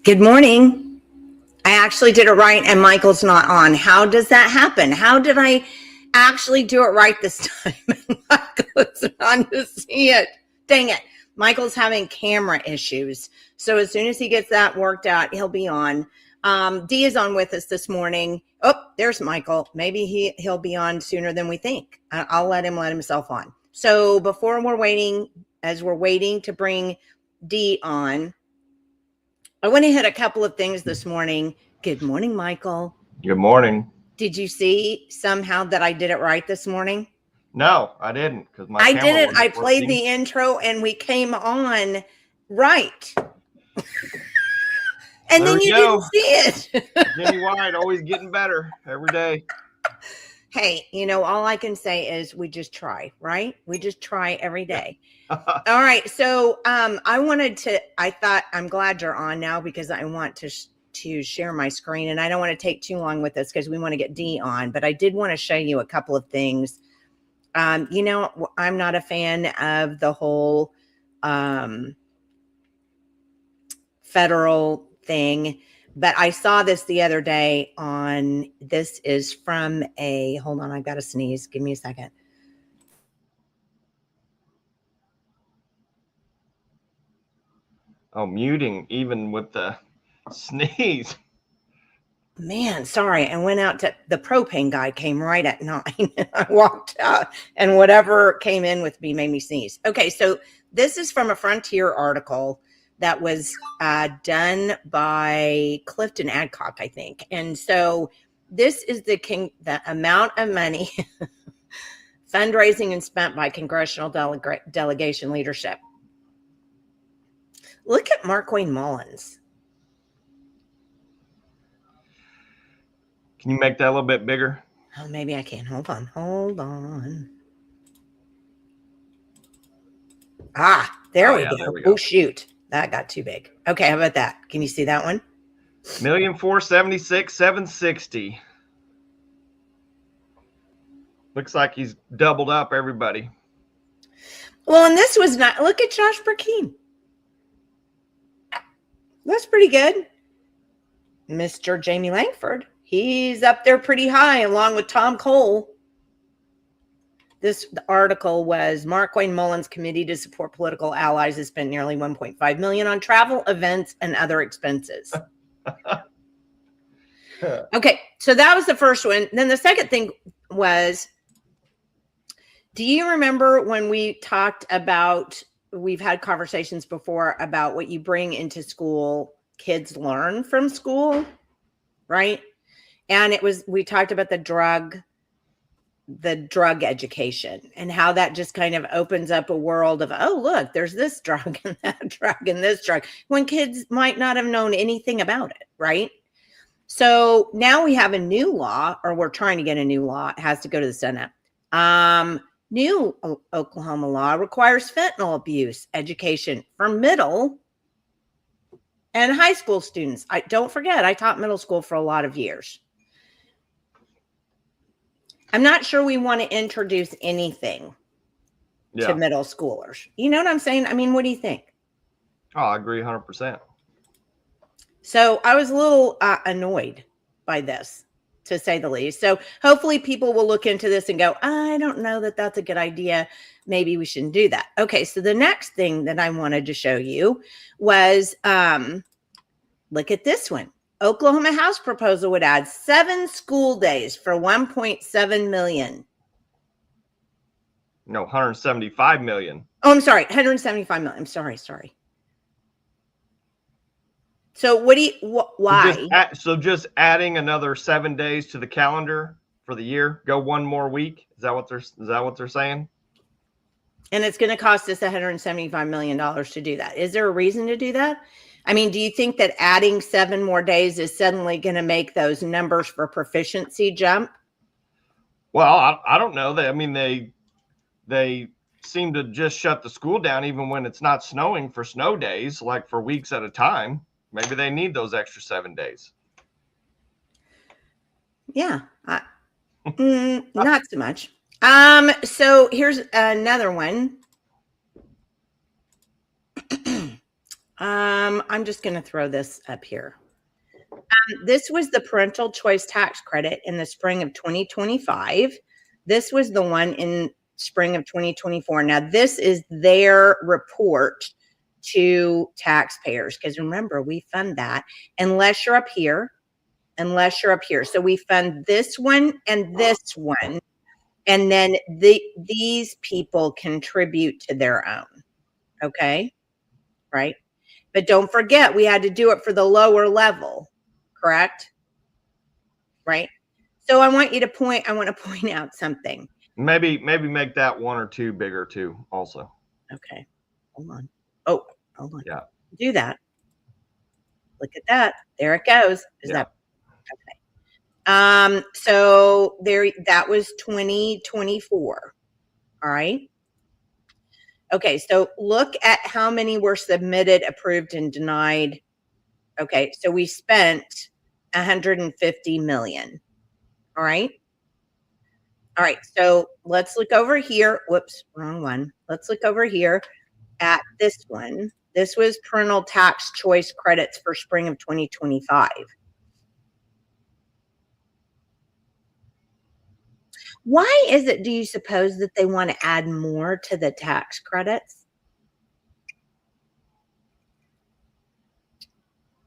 Good morning. I actually did it right and Michael's not on. How does that happen? How did I actually do it right this time? And Michael's on to see it. Dang it. Michael's having camera issues. So as soon as he gets that worked out, he'll be on. Dee is on with us this morning. Oh, there's Michael. Maybe he'll be on sooner than we think. I'll let himself on. So before as we're waiting to bring Dee on, I went and hit a couple of things this morning. Good morning, Michael. Good morning. Did you see somehow that I did it right this morning? No, I didn't. Because I did it. I played the intro and we came on right. And then you didn't see it. Jimmy White always getting better every day. Hey, all I can say is we just try, right? We just try every day. All right. So I'm glad you're on now because I want to share my screen and I don't want to take too long with this because we want to get Dee on, but I did want to show you a couple of things. I'm not a fan of the whole federal thing, but I saw this the other day this is from hold on, I've got to sneeze. Give me a second. Oh, muting even with the sneeze. Man, sorry. I went out to the propane guy came right at 9. I walked out and whatever came in with me made me sneeze. Okay. So this is from a Frontier article that was done by Clifton Adcock, I think. And so this is the amount of money fundraising and spent by congressional delegation leadership. Look at Markwayne Mullins. Can you make that a little bit bigger? Oh, maybe I can. Hold on. There we go. Oh, shoot. That got too big. Okay, how about that? Can you see that one? 1,476,760. Looks like he's doubled up everybody. Well, and this was not. Look at Josh Burkeen. That's pretty good. Mr. Jamie Langford. He's up there pretty high along with Tom Cole. The article was Markwayne Mullins Committee to Support Political Allies has spent nearly $1.5 million on travel, events, and other expenses. Okay, so that was the first one. Then the second thing was, do you remember when we talked about, we've had conversations before about what you bring into school, kids learn from school, right? And we talked about the drug education and how that just kind of opens up a world of, oh, look, there's this drug and that drug and this drug, when kids might not have known anything about it, right? So now we have a new law, or we're trying to get a new law. It has to go to the Senate. New Oklahoma law requires fentanyl abuse education for middle and high school students. Don't forget, I taught middle school for a lot of years. I'm not sure we want to introduce anything to middle schoolers. You know what I'm saying? I mean, what do you think? Oh, I agree 100%. So I was a little annoyed by this, to say the least. So hopefully people will look into this and go, I don't know that that's a good idea. Maybe we shouldn't do that. Okay, so the next thing that I wanted to show you was, look at this one. Oklahoma House proposal would add 7 school days for $1.7 million. No, $175 million. Oh, I'm sorry. $175 million. I'm sorry. So why? So just adding another 7 days to the calendar for the year, go one more week. Is that what they're saying? And it's going to cost us $175 million to do that. Is there a reason to do that? I mean, do you think that adding 7 more days is suddenly going to make those numbers for proficiency jump? Well, I don't know. They seem to just shut the school down even when it's not snowing for snow days, like for weeks at a time. Maybe they need those extra 7 days. Yeah, not so much. So here's another one. I'm just going to throw this up here. This was the parental choice tax credit in the spring of 2025. This was the one in spring of 2024. Now, this is their report to taxpayers, because remember, we fund that unless you're up here. So we fund this one and this one, and then these people contribute to their own. Okay, right? But don't forget, we had to do it for the lower level, correct? Right? So I want to point out something. Maybe make that 1 or 2 bigger too, also. Okay. Hold on. Oh, hold on. Yeah. Do that. Look at that. There it goes. Is that okay? So there, that was 2024. All right. Okay, so look at how many were submitted, approved, and denied. Okay, so we spent 150 million. All right. All right, so let's look over here. Whoops, wrong one. Let's look over here at this one. This was parental tax choice credits for spring of 2025. Why is it, do you suppose, that they want to add more to the tax credits?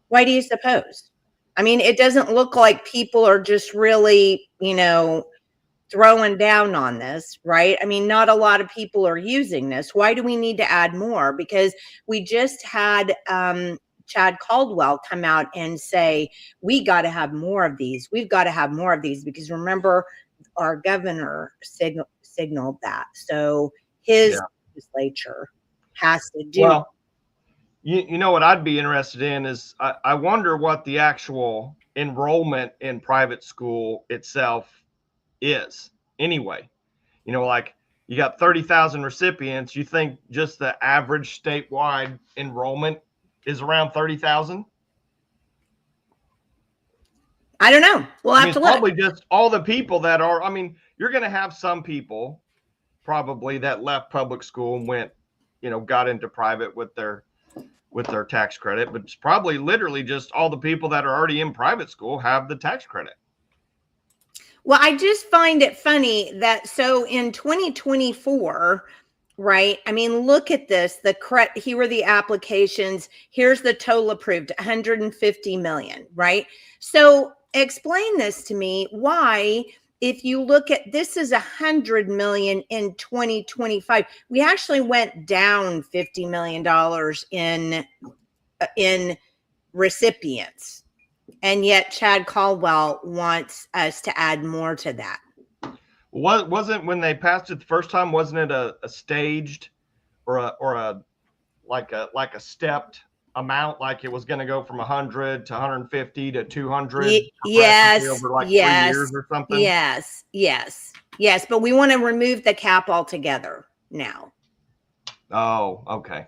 Why do you suppose? I mean, it doesn't look like people are just really, throwing down on this, right? I mean, not a lot of people are using this. Why do we need to add more? Because we just had Chad Caldwell come out and say, we got to have more of these. We've got to have more of these, because remember, our governor signaled that. So his legislature has to do. Well, you know what I'd be interested in is I wonder what the actual enrollment in private school itself is anyway. Like you got 30,000 recipients. You think just the average statewide enrollment is around 30,000? I don't know. We'll have to look. Probably just all the people that are, you're going to have some people probably that left public school and went, got into private with their tax credit, but it's probably literally just all the people that are already in private school have the tax credit. Well, I just find it funny that, so in 2024, right? I mean, look at this. Here were the applications. Here's the total approved, 150 million, right? So explain this to me. Why, if you look at this, is 100 million in 2025. We actually went down $50 million in recipients. And yet Chad Caldwell wants us to add more to that. Wasn't, when they passed it the first time, wasn't it a staged or a stepped amount? Like it was going to go from 100 to 150 to 200. Yes. Over like 3 years or something. Yes. But we want to remove the cap altogether now. Oh, okay.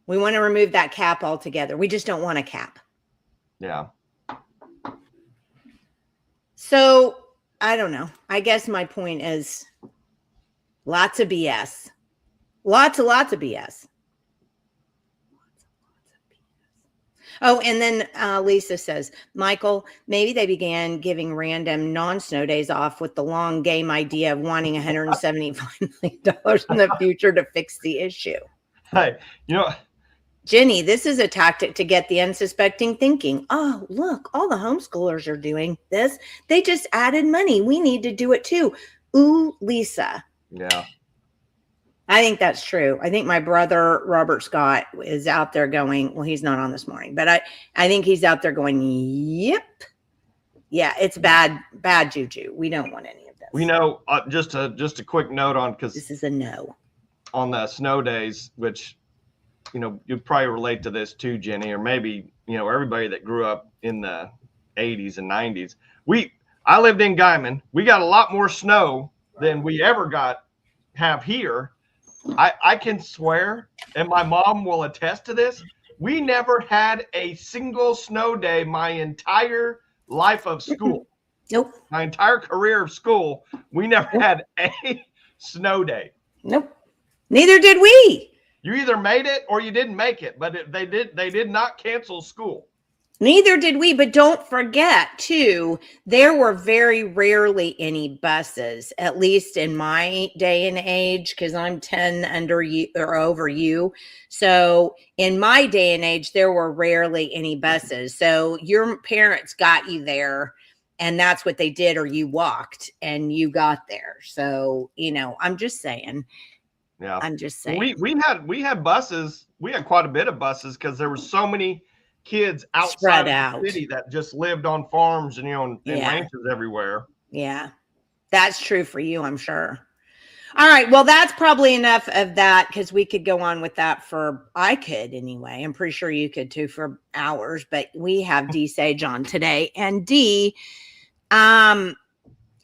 We want to remove that cap altogether. We just don't want a cap. Yeah. So I don't know. I guess my point is lots of BS. Lots of BS. Oh, and then Lisa says, Michael, maybe they began giving random non-snow days off with the long game idea of wanting $175 million in the future to fix the issue. Hey, Jenny, this is a tactic to get the unsuspecting thinking, oh, look, all the homeschoolers are doing this. They just added money. We need to do it too. Ooh, Lisa. Yeah. I think that's true. I think my brother, Robert Scott, is out there going, well, he's not on this morning, but I think he's out there going, yep. Yeah, it's bad juju. We don't want any of this. Just a quick note on, because this is a no. On the snow days, which, you'd probably relate to this too, Jenny, or maybe, everybody that grew up in the 80s and 90s. I lived in Guyman. We got a lot more snow than we ever have here. I can swear, and my mom will attest to this, we never had a single snow day my entire life of school. Nope. My entire career of school, we never had a snow day. Nope. Neither did we. You either made it or you didn't make it, but they did not cancel school. Neither did we, but don't forget too, there were very rarely any buses, at least in my day and age, because I'm 10 under you or over you. So in my day and age, there were rarely any buses. So your parents got you there, and that's what they did, or you walked and you got there. So, I'm just saying. Yeah. I'm just saying. We had buses. We had quite a bit of buses because there were so many kids outside of the city that just lived on farms and and ranches everywhere. Yeah, that's true for you, I'm sure. All right, well, that's probably enough of that, because we could go on with that I could anyway. I'm pretty sure you could too, for hours, but we have Dee Sage on today. And Dee, I'm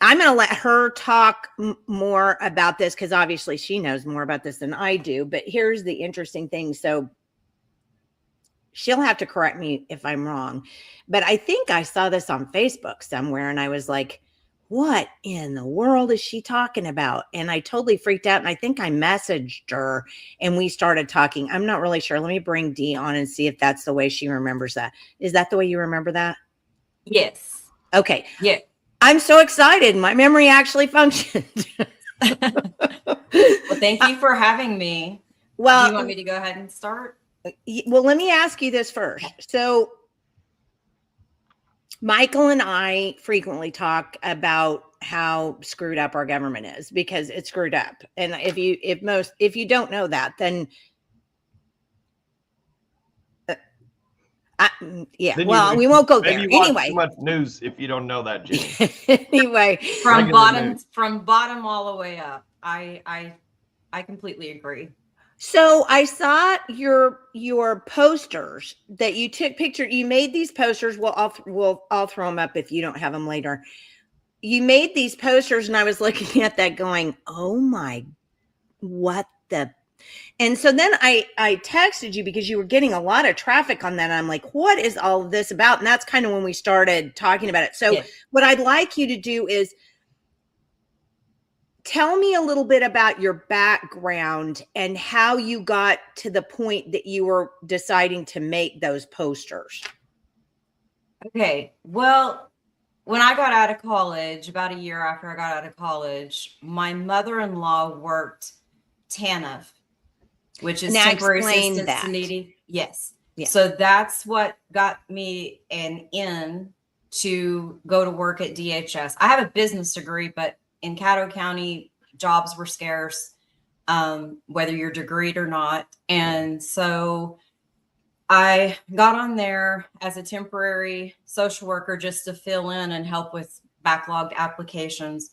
going to let her talk more about this, because obviously she knows more about this than I do. But here's the interesting thing. So she'll have to correct me if I'm wrong, but I think I saw this on Facebook somewhere, and I was like, what in the world is she talking about? And I totally freaked out, and I think I messaged her and we started talking. I'm not really sure. Let me bring Dee on and see if that's the way she remembers that. Is that the way you remember that? Yes. Okay. Yeah. I'm so excited. My memory actually functioned. Well, thank you for having me. Well, do you want me to go ahead and start? Well, let me ask you this first. So Michael and I frequently talk about how screwed up our government is, because it's screwed up. And if you don't know that, then we won't go there. Maybe you watch too much news if you don't know that, Jenny. Anyway, from bottom all the way up. I completely agree. So I saw your posters that you took picture. You made these posters. I'll throw them up if you don't have them later. You made these posters, and I was looking at that going, oh my, what the. And so then I texted you, because you were getting a lot of traffic on that. And I'm like, what is all of this about? And that's kind of when we started talking about it. So yes. What I'd like you to do is tell me a little bit about your background and how you got to the point that you were deciding to make those posters. Okay. Well, when I got out of college, about a year after I got out of college, my mother-in-law worked TANF, which is temporary assistance to needy. Yes. Yeah. So that's what got me an in to go to work at DHS. I have a business degree, but in Caddo County, jobs were scarce, whether you're degreed or not. And so I got on there as a temporary social worker just to fill in and help with backlogged applications.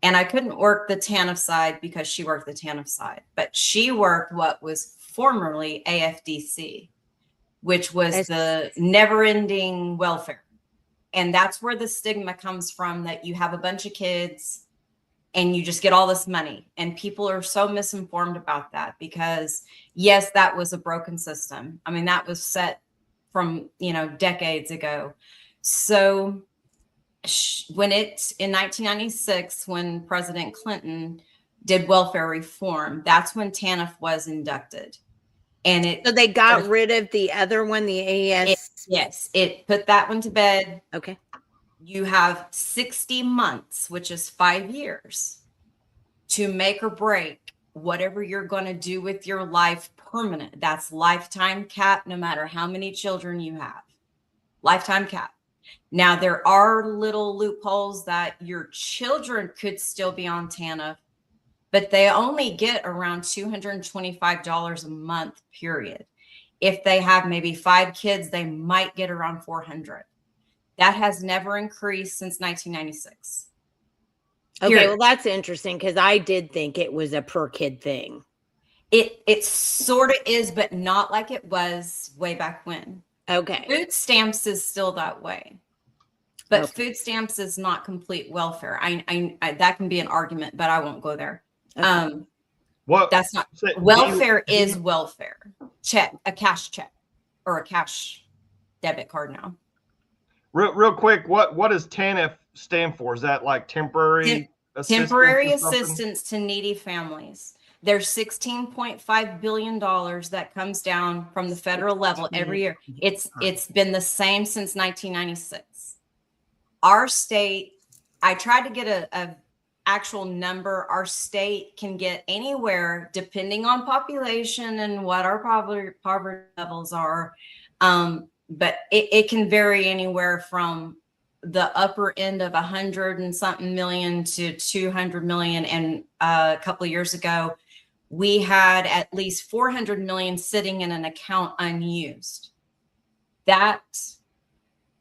And I couldn't work the TANF side because she worked the TANF side, but she worked what was formerly AFDC, which was the never-ending welfare. And that's where the stigma comes from, that you have a bunch of kids and you just get all this money. And people are so misinformed about that, because yes, that was a broken system. I mean, that was set from, decades ago. So in 1996, when President Clinton did welfare reform, that's when TANF was inducted. And so they got rid of the other one, the AES. Yes, it put that one to bed. Okay. You have 60 months, which is 5 years, to make or break whatever you're going to do with your life permanent. That's lifetime cap, no matter how many children you have. Lifetime cap. Now, there are little loopholes that your children could still be on TANF, but they only get around $225 a month, period. If they have maybe 5 kids, they might get around $400. That has never increased since 1996. Okay, well, that's interesting, because I did think it was a per kid thing. It sort of is, but not like it was way back when. Okay. Food stamps is still that way. But food stamps is not complete welfare. I that can be an argument, but I won't go there. Okay. That's not welfare. Is welfare check, a cash check, or a cash debit card now. Real quick, what does TANF stand for? Is that like temporary assistance to needy families? There's $16.5 billion that comes down from the federal level every year. It's been the same since 1996. Our state, I tried to get a actual number. Our state can get anywhere, depending on population and what our poverty levels are. But it can vary anywhere from the upper end of 100 and something million to 200 million. And a couple of years ago, we had at least 400 million sitting in an account unused. That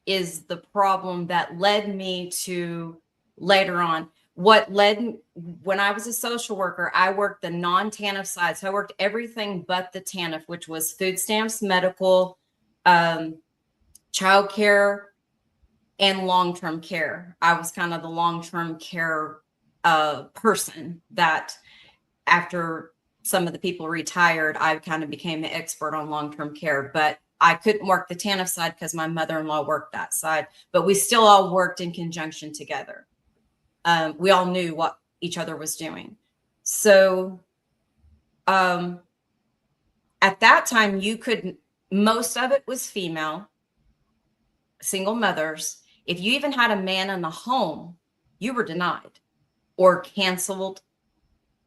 is the problem that led me to later on. What led, when I was a social worker, I worked the non-TANF side. So I worked everything but the TANF, which was food stamps, medical, child care, and long-term care. I was kind of the long-term care person that after some of the people retired, I kind of became the expert on long-term care, but I couldn't work the TANF side because my mother-in-law worked that side, but we still all worked in conjunction together. We all knew what each other was doing. So at that time, you could, most of it was female, single mothers. If you even had a man in the home, you were denied or canceled.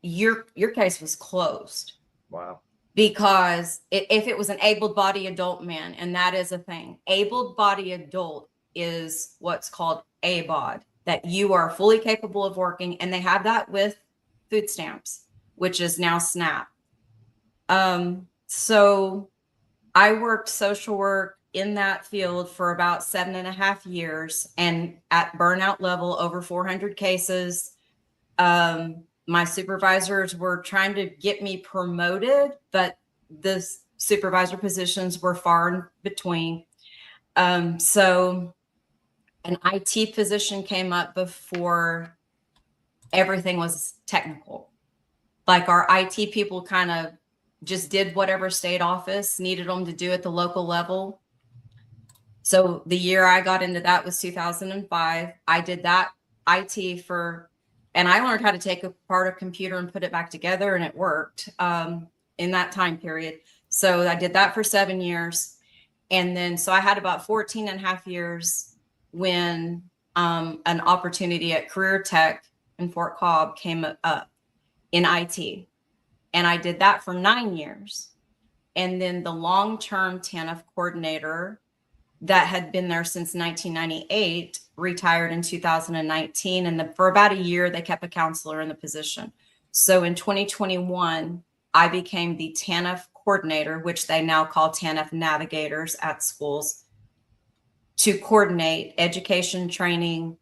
Your case was closed. Wow. Because if it was an able-bodied adult man, and that is a thing, able-bodied adult is what's called ABOD, that you are fully capable of working, and they have that with food stamps, which is now SNAP. So I worked social work in that field for about 7.5 years, and at burnout level, over 400 cases. My supervisors were trying to get me promoted, but the supervisor positions were far in between. So an IT position came up before everything was technical. Like our IT people kind of just did whatever state office needed them to do at the local level. So the year I got into that was 2005. I did that IT and I learned how to take apart a computer and put it back together, and it worked in that time period. So I did that for 7 years. And then, so I had about 14.5 years when an opportunity at Career Tech in Fort Cobb came up in IT. And I did that for 9 years. And then the long-term TANF coordinator that had been there since 1998 retired in 2019. And for about a year, they kept a counselor in the position. So in 2021, I became the TANF coordinator, which they now call TANF navigators at schools, to coordinate education, training,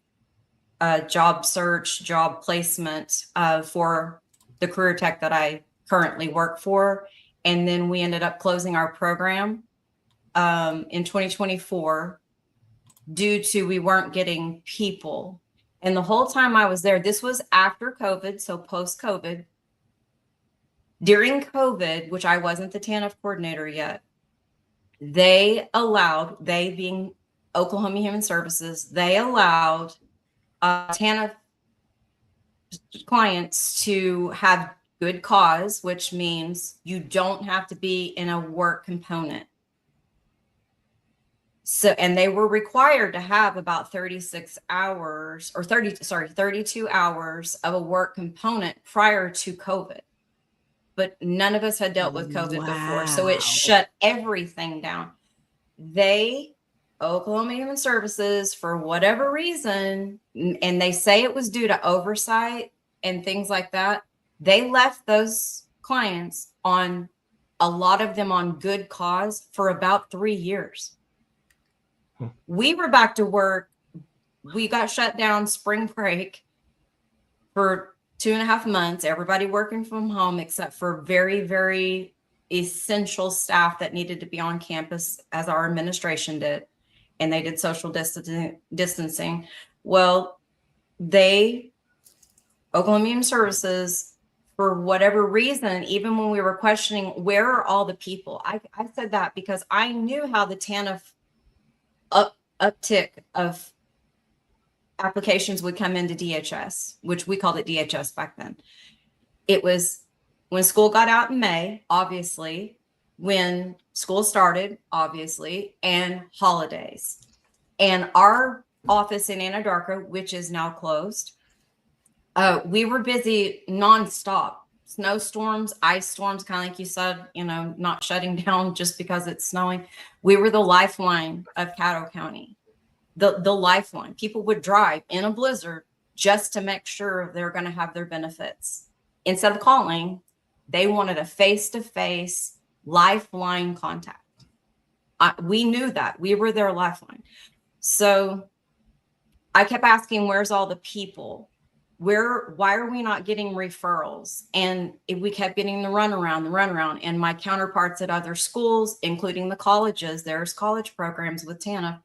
job search, job placement for the Career Tech that I currently work for. And then we ended up closing our program in 2024 due to we weren't getting people. And the whole time I was there, this was after COVID, so post-COVID. During COVID, which I wasn't the TANF coordinator yet, they being Oklahoma Human Services, they allowed TANF clients to have good cause, which means you don't have to be in a work component. So, and they were required to have about 32 hours of a work component prior to COVID. But none of us had dealt with COVID before. So it shut everything down. Oklahoma Human Services, for whatever reason, and they say it was due to oversight and things like that, they left those clients on, a lot of them on good cause, for about 3 years. We were back to work. We got shut down spring break for 2.5 months, everybody working from home except for very, very essential staff that needed to be on campus, as our administration did. And they did social distancing. Well, Oklahoma Human Services, for whatever reason, even when we were questioning, where are all the people? I said that because I knew how the TANF uptick of applications would come into DHS, which we called it DHS back then. It was when school got out in May, obviously, when school started, obviously, and holidays. And our office in Anadarko, which is now closed, we were busy nonstop. Snowstorms, ice storms, kind of like you said, you know, not shutting down just because it's snowing. We were the lifeline of Caddo County, the lifeline. People would drive in a blizzard just to make sure they're going to have their benefits. Instead of calling, they wanted a face-to-face lifeline contact. We knew that. We were their lifeline. So I kept asking, where's all the people? Why are we not getting referrals? And we kept getting the runaround. And my counterparts at other schools, including the colleges, there's college programs with TANF,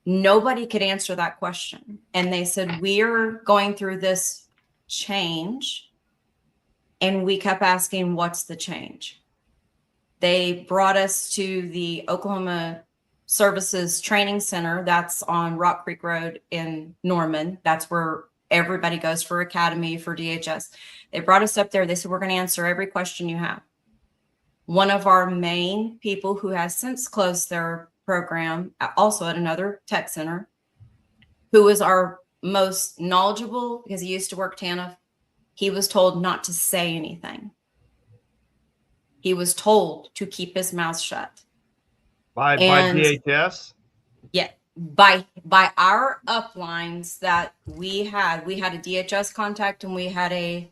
nobody could answer that question. And they said, we're going through this change. And we kept asking, what's the change? They brought us to the Oklahoma Services Training Center. That's on Rock Creek Road in Norman. That's where everybody goes for academy, for DHS. They brought us up there. They said, we're going to answer every question you have. One of our main people who has since closed their program, also at another tech center, who was our most knowledgeable because he used to work TANF, he was told not to say anything. He was told to keep his mouth shut. By DHS? Yeah. By our uplines that we had a DHS contact and we had a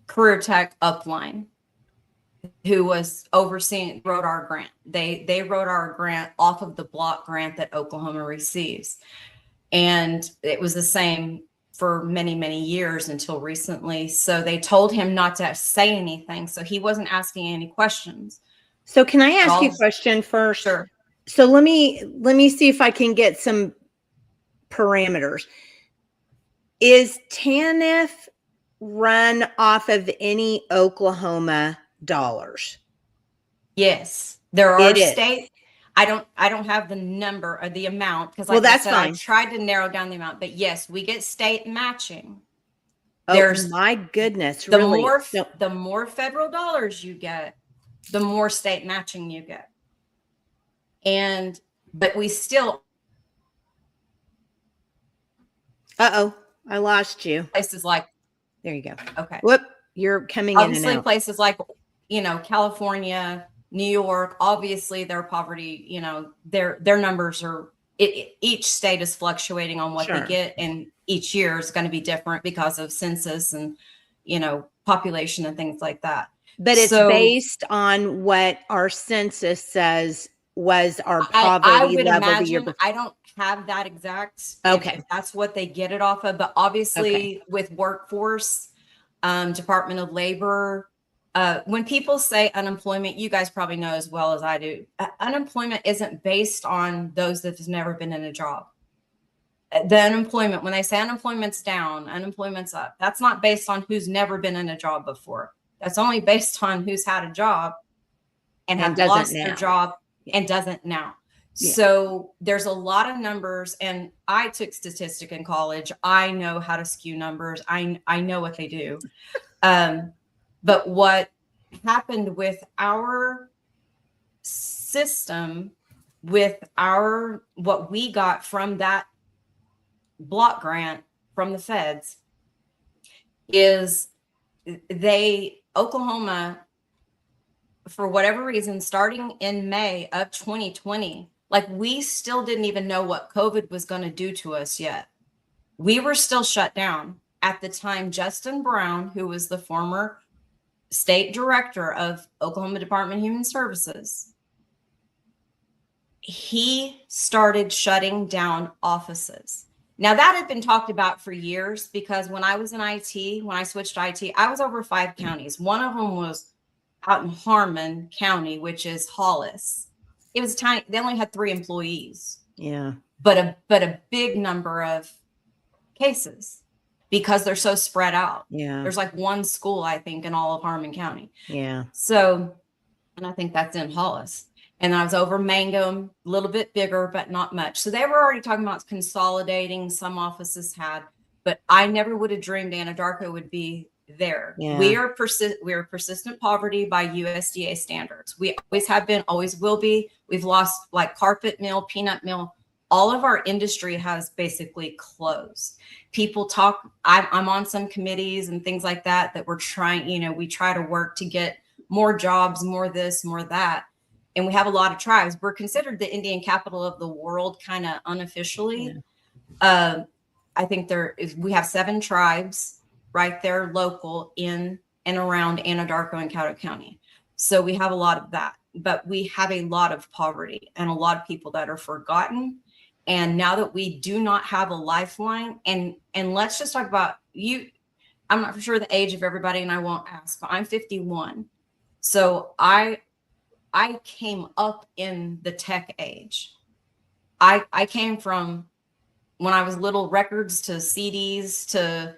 career tech upline who was wrote our grant. They wrote our grant off of the block grant that Oklahoma receives. And it was the same for many, many years until recently. So they told him not to say anything. So he wasn't asking any questions. So can I ask you a question first? Sure. So let me see if I can get some parameters. Is TANF run off of any Oklahoma dollars? Yes, there are state. I don't have the number or the amount because, like I said, I tried to narrow down the amount. But yes, we get state matching. Oh my goodness! Really? The more federal dollars you get, the more state matching you get. But we still. Uh-oh, I lost you. Places like. There you go. Okay. Whoop, you're coming obviously in and out. Places like, California, New York, obviously their poverty, their numbers are, each state is fluctuating on what they get. And each year is going to be different because of census and, population and things like that. But it's based on what our census says was our poverty I would level imagine, the year before. I don't have that exact. Okay. If that's what they get it off of. But obviously with workforce, Department of Labor, when people say unemployment, you guys probably know as well as I do, unemployment isn't based on those that have never been in a job. The unemployment, when they say unemployment's down, unemployment's up, that's not based on who's never been in a job before. That's only based on who's had a job and have lost their job and doesn't now. Yeah. So there's a lot of numbers, and I took statistics in college. I know how to skew numbers. I know what they do. But what happened with our system, with what we got from that block grant from the feds, is Oklahoma, for whatever reason, starting in May of 2020, like we still didn't even know what COVID was going to do to us yet. We were still shut down. At the time, Justin Brown, who was the former state director of Oklahoma Department of Human Services, he started shutting down offices. Now that had been talked about for years, because when I was in IT, when I switched to IT, I was over 5 counties. One of them was out in Harmon County, which is Hollis. It was tiny. They only had 3 employees. Yeah. But a big number of cases because they're so spread out. Yeah. There's like 1 school, I think, in all of Harmon County. Yeah. So, and I think that's in Hollis. And I was over Mangum, a little bit bigger, but not much. So they were already talking about consolidating. Some offices had, but I never would have dreamed Anadarko would be there. Yeah. We are persistent poverty by USDA standards. We always have been, always will be. We've lost like carpet mill, peanut mill. All of our industry has basically closed. People talk, I'm on some committees and things like that we're trying, you know, we try to work to get more jobs, more this, more that. And we have a lot of tribes. We're considered the Indian capital of the world, kind of unofficially. Yeah. I think we have 7 tribes right there local in and around Anadarko and Caddo County. So we have a lot of that, but we have a lot of poverty and a lot of people that are forgotten. And now that we do not have a lifeline, and let's just talk about you. I'm not for sure the age of everybody, and I won't ask, but I'm 51. So I came up in the tech age. I came from when I was little, records to CDs to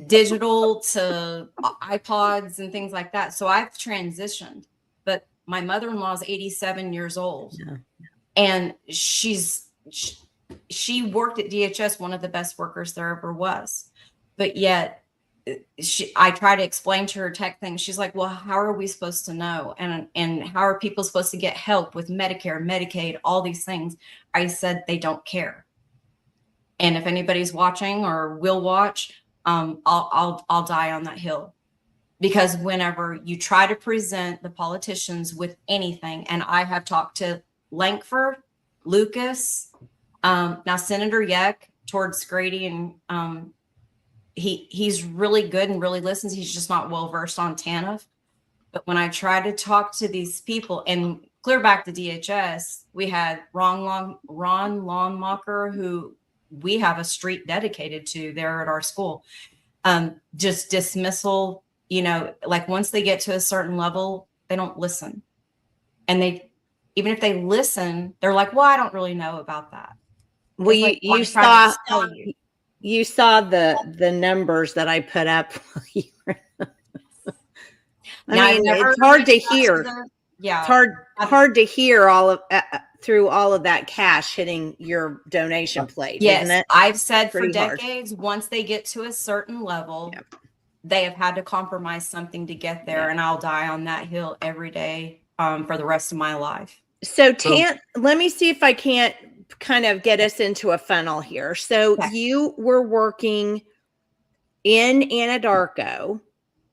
digital to iPods and things like that. So I've transitioned, but my mother-in-law is 87 years old. Yeah. And she worked at DHS, one of the best workers there ever was. But yet I try to explain to her tech things. She's like, well, how are we supposed to know? And how are people supposed to get help with Medicare, Medicaid, all these things? I said, they don't care. And if anybody's watching or will watch, I'll die on that hill. Because whenever you try to present the politicians with anything, and I have talked to Lankford, Lucas, now Senator Yeck towards Grady, and he's really good and really listens. He's just not well versed on TANF. But when I try to talk to these people, and clear back to DHS, we had Ron Longmacher, who we have a street dedicated to there at our school. Just dismissal, you know, like once they get to a certain level, they don't listen. And even if they listen, they're like, well, I don't really know about that. Well, you saw the numbers that I put up. I mean, it's hard to hear. Yeah, it's hard to hear all of through all of that cash hitting your donation plate. Yes, isn't it? I've said Pretty for decades, once they get to a certain level, yep, they have had to compromise something to get there, yep, and I'll die on that hill every day for the rest of my life. So let me see if I can't kind of get us into a funnel here. So you were working in Anadarko.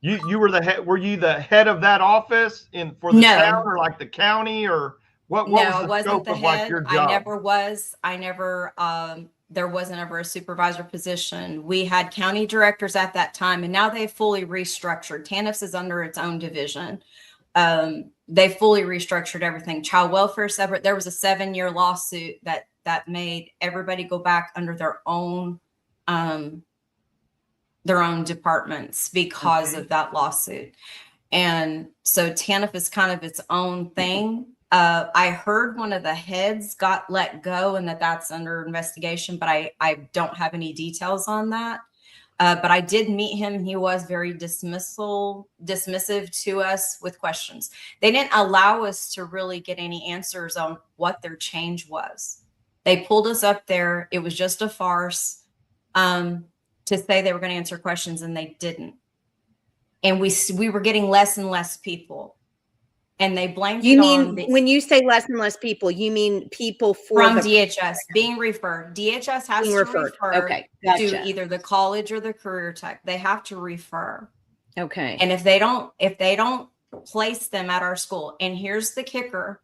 You were the head. Were you the head of that office for the town, or like the county, or what? No, was the wasn't scope the of head. like your job? I never was. I never. There wasn't ever a supervisor position. We had county directors at that time, and now they've fully restructured. TANF is under its own division. They fully restructured everything. Child welfare separate. There was a 7-year lawsuit that made everybody go back under their own departments because of that lawsuit. And so TANF is kind of its own thing. I heard one of the heads got let go and that's under investigation, but I don't have any details on that. But I did meet him. He was very dismissive to us with questions. They didn't allow us to really get any answers on what their change was. They pulled us up there. It was just a farce to say they were going to answer questions, and they didn't. And we were getting less and less people. And they blamed you mean when you say less and less people, you mean people from DHS being referred. DHS has to refer to either the college or the career tech. They have to refer. Okay. And if they don't place them at our school, and here's the kicker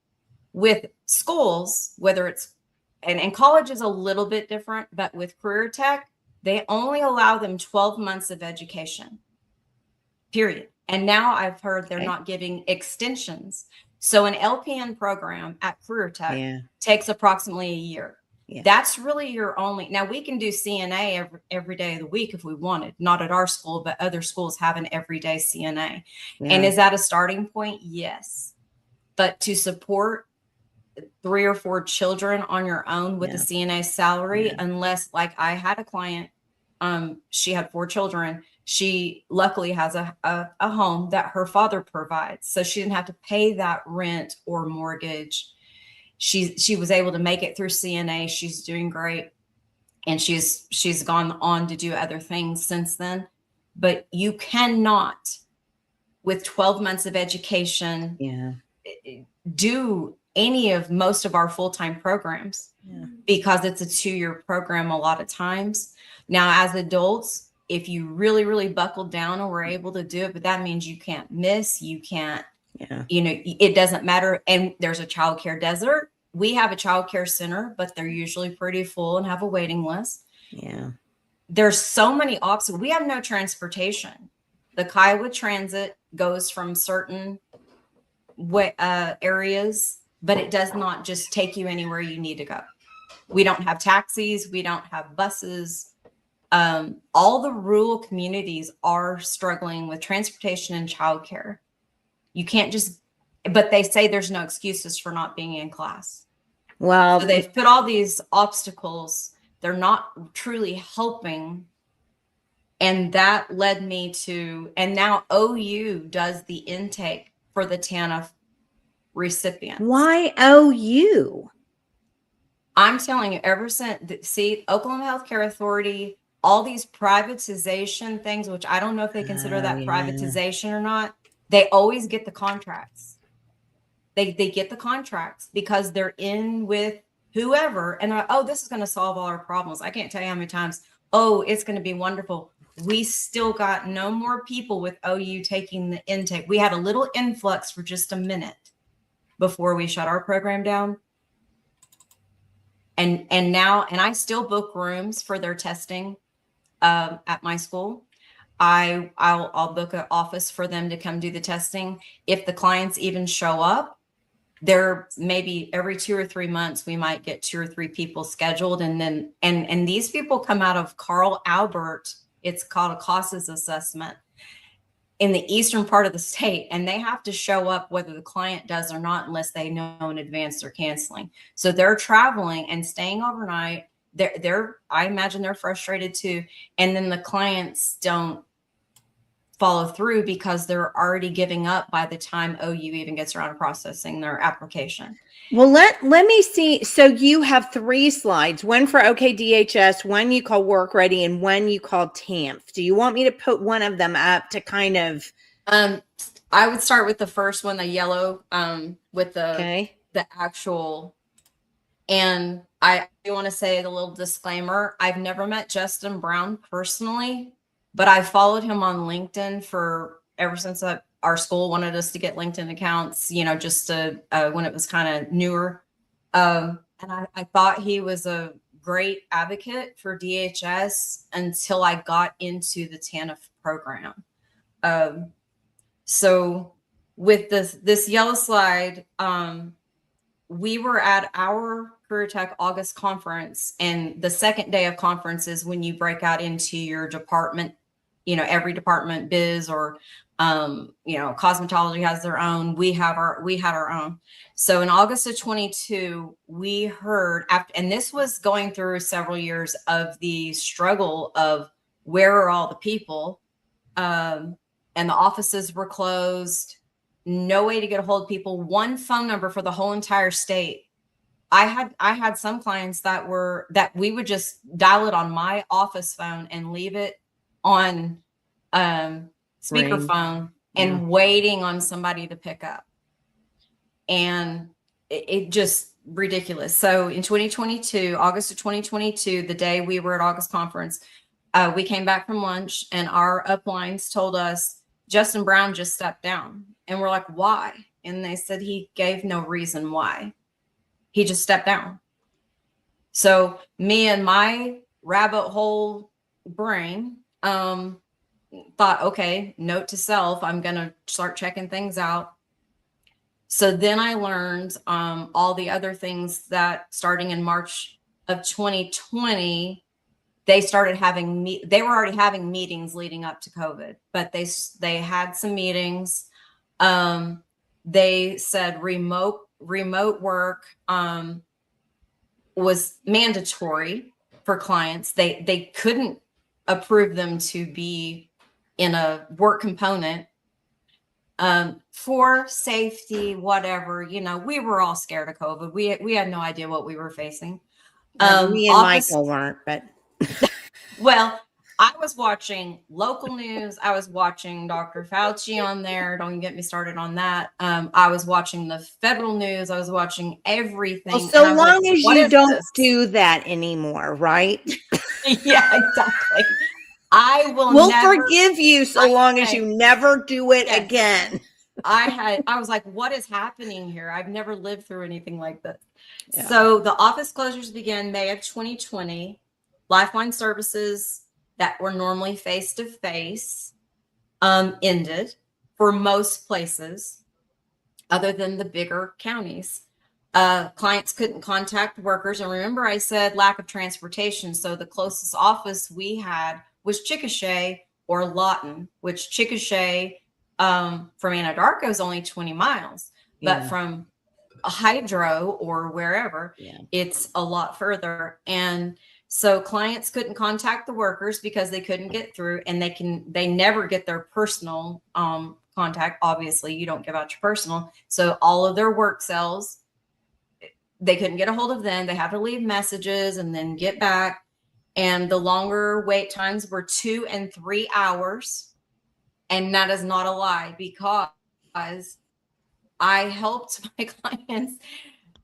with schools, whether it's and college is a little bit different, but with career tech, they only allow them 12 months of education, period. And now I've heard they're not giving extensions. So an LPN program at Career Tech takes approximately a year. Yeah. That's really your only. Now we can do CNA every day of the week if we wanted. Not at our school, but other schools have an everyday CNA. Yeah. And is that a starting point? Yes. But to support 3 or 4 children on your own with a CNA salary, unless, like, I had a client, she had 4 children. She luckily has a home that her father provides, so she didn't have to pay that rent or mortgage. She was able to make it through CNA. She's doing great, and she's gone on to do other things since then. but you cannot, with 12 months of education, do any of most of our full-time programs because it's a 2-year program a lot of times. Now, as adults, if you really, really buckled down and were able to do it, but that means you can't miss, you can't, it doesn't matter. And there's a childcare desert. We have a childcare center, but they're usually pretty full and have a waiting list. There's so many obstacles. We have no transportation. The Kiowa Transit goes from certain areas, but it does not just take you anywhere you need to go. We don't have taxis. We don't have buses. All the rural communities are struggling with transportation and childcare. You can't just, but they say there's no excuses for not being in class. Well, so they've put all these obstacles. They're not truly helping. And that led me to, and now OU does the intake for the TANF recipients. Why OU? I'm telling you, ever since, see, Oklahoma Healthcare Authority, all these privatization things, which I don't know if they consider that privatization or not, they always get the contracts. They get the contracts because they're in with whoever, and they're like, oh, this is going to solve all our problems. I can't tell you how many times, oh, it's going to be wonderful. We still got no more people with OU taking the intake. We had a little influx for just a minute before we shut our program down. And now, and I still book rooms for their testing at my school. I'll book an office for them to come do the testing. If the clients even show up, there maybe every 2 or 3 months, we might get 2 or 3 people scheduled. And then, and these people come out of Carl Albert. It's called a CASAS assessment in the eastern part of the state. And they have to show up whether the client does or not, unless they know in advance they're canceling. So they're traveling and staying overnight. I imagine they're frustrated too. And then the clients don't follow through because they're already giving up by the time OU even gets around to processing their application. Well, let me see. So you have 3 slides, one for OKDHS, one you call Work Ready, and one you call TANF. Do you want me to put one of them up to kind of? I would start with the first one, the yellow, with the actual. And I do want to say the little disclaimer. I've never met Justin Brown personally, but I followed him on LinkedIn for ever since our school wanted us to get LinkedIn accounts, just to, when it was kind of newer. And I thought he was a great advocate for DHS until I got into the TANF program. So with this yellow slide, we were at our Career Tech August conference, and the second day of conference is when you break out into your department. Every department, biz or cosmetology has their own. We had our own. So in August of 22, we heard and this was going through several years of the struggle of where are all the people, and the offices were closed. No way to get a hold of people. One phone number for the whole entire state. I had some clients that we would just dial it on my office phone and leave it on speakerphone and waiting on somebody to pick up. And it just ridiculous. So in 2022, August of 2022, the day we were at August conference, we came back from lunch and our uplines told us Justin Brown just stepped down. And we're like, why? And they said he gave no reason why. He just stepped down. So me and my rabbit hole brain thought, okay, note to self, I'm going to start checking things out. So then I learned all the other things that starting in March of 2020, they started having, they were already having meetings leading up to COVID, but they had some meetings. They said remote work was mandatory for clients. They couldn't approve them to be in a work component for safety, whatever. We were all scared of COVID. We had no idea what we were facing. Me and Michael weren't, but well, I was watching local news. I was watching Dr. Fauci on there. Don't even get me started on that. I was watching the federal news. I was watching everything. Well, so and I was long like, as what you is don't this? do that anymore, right? Yeah, exactly. I will We'll never forgive you so long as you never do it Yes. again. I was like, what is happening here? I've never lived through anything like this. Yeah. So the office closures began May of 2020. Lifeline services that were normally face-to-face ended for most places other than the bigger counties. Clients couldn't contact workers. And remember, I said lack of transportation. So the closest office we had was Chickasha or Lawton, which Chickasha from Anadarko is only 20 miles, but from Hydro or wherever, it's a lot further. And so clients couldn't contact the workers because they couldn't get through, and they never get their personal contact. Obviously, you don't give out your personal. So all of their work cells, they couldn't get a hold of them. They have to leave messages and then get back. And the longer wait times were 2 and 3 hours. And that is not a lie, because I helped my clients,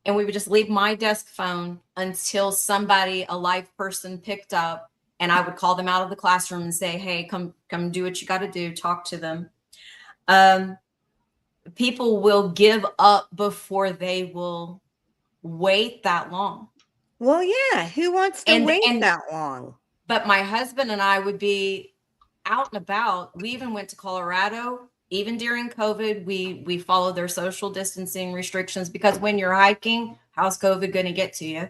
and we would just leave my desk phone until somebody, a live person, picked up, and I would call them out of the classroom and say, hey, come do what you got to do, talk to them. People will give up before they will wait that long. Well, yeah, who wants to wait that long? But my husband and I would be out and about. We even went to Colorado. Even during COVID, we followed their social distancing restrictions, because when you're hiking, how's COVID going to get to you?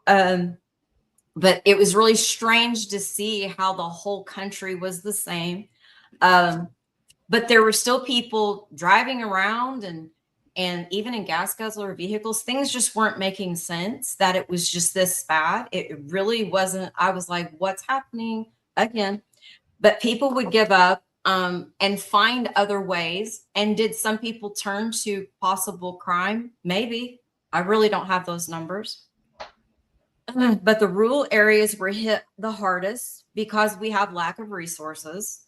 But it was really strange to see how the whole country was the same. But there were still people driving around, and even in gas guzzler vehicles, things just weren't making sense, that it was just this bad. It really wasn't. I was like, what's happening again? But people would give up and find other ways. And did some people turn to possible crime? Maybe. I really don't have those numbers. But the rural areas were hit the hardest because we have lack of resources.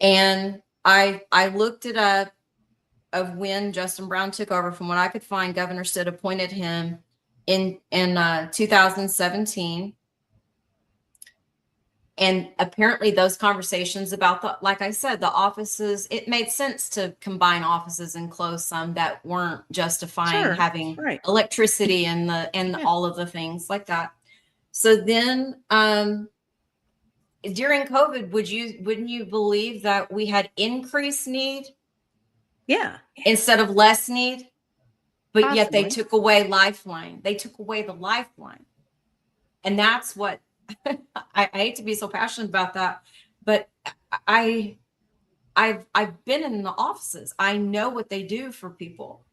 And I looked it up of when Justin Brown took over. From what I could find, Governor Stitt appointed him in 2017. And apparently those conversations about like I said, the offices, it made sense to combine offices and close some that weren't justifying having electricity and all of the things like that. So then during COVID, wouldn't you believe that we had increased need? Yeah. Instead of less need, but yet they took away Lifeline. They took away the Lifeline. And that's what I hate to be so passionate about that, but I've been in the offices. I know what they do for people.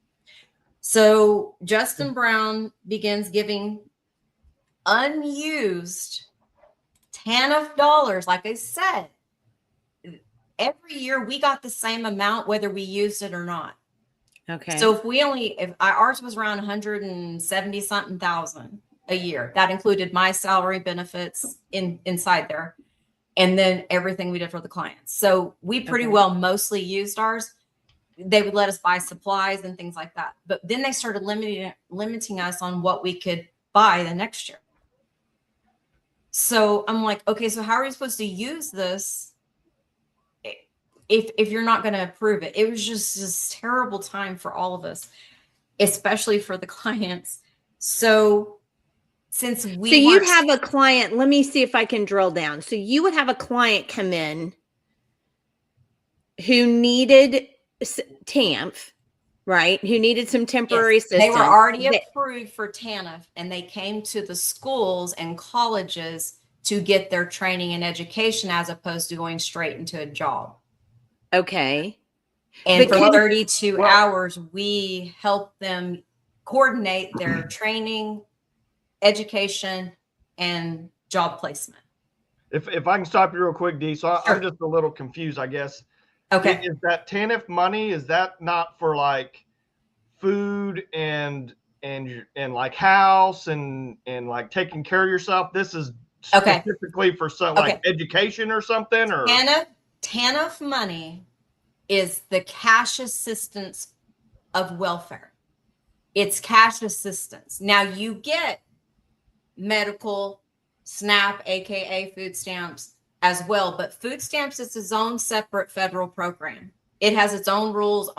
So Justin Brown begins giving unused TANF dollars. Like I said, every year we got the same amount, whether we used it or not. Okay. So if ours was around 170 something thousand a year, that included my salary, benefits inside there, and then everything we did for the clients. So we pretty well mostly used ours. They would let us buy supplies and things like that. But then they started limiting us on what we could buy the next year. So I'm like, okay, so how are you supposed to use this if you're not going to approve it? It was just this terrible time for all of us, especially for the clients. So since you'd have a client, let me see if I can drill down. So you would have a client come in who needed TANF, right? Who needed some temporary assistance. They were already approved for TANF, and they came to the schools and colleges to get their training and education, as opposed to going straight into a job. Okay. And for 32 hours, we help them coordinate their training, education, and job placement. If I can stop you real quick, Dee. So I'm just a little confused, I guess. Okay. Is that TANF money, is that not for like food and like house and like taking care of yourself? This is Okay. specifically for some Okay. like education or something? Or TANF money is the cash assistance of welfare. It's cash assistance. Now you get medical, SNAP, aka food stamps as well, but food stamps is its own separate federal program. It has its own rules,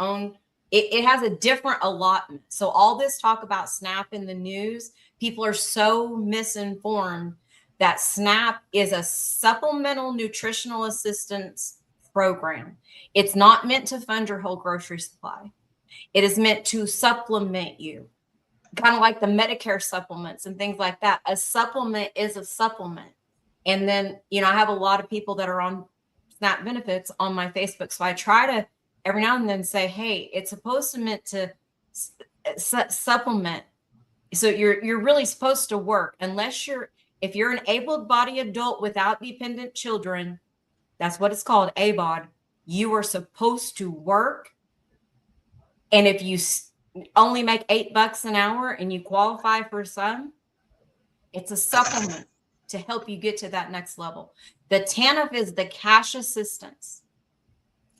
it has a different allotment. So all this talk about SNAP in the news, people are so misinformed that SNAP is a supplemental nutritional assistance program. It's not meant to fund your whole grocery supply. It is meant to supplement you, kind of like the Medicare supplements and things like that. A supplement is a supplement. And then, you know, I have a lot of people that are on SNAP benefits on my Facebook. So I try to every now and then say, hey, it's supposed to meant to supplement. So you're really supposed to work if you're an able-bodied adult without dependent children, that's what it's called, ABOD. You are supposed to work. And if you only make $8 an hour and you qualify for some, it's a supplement to help you get to that next level. The TANF is the cash assistance.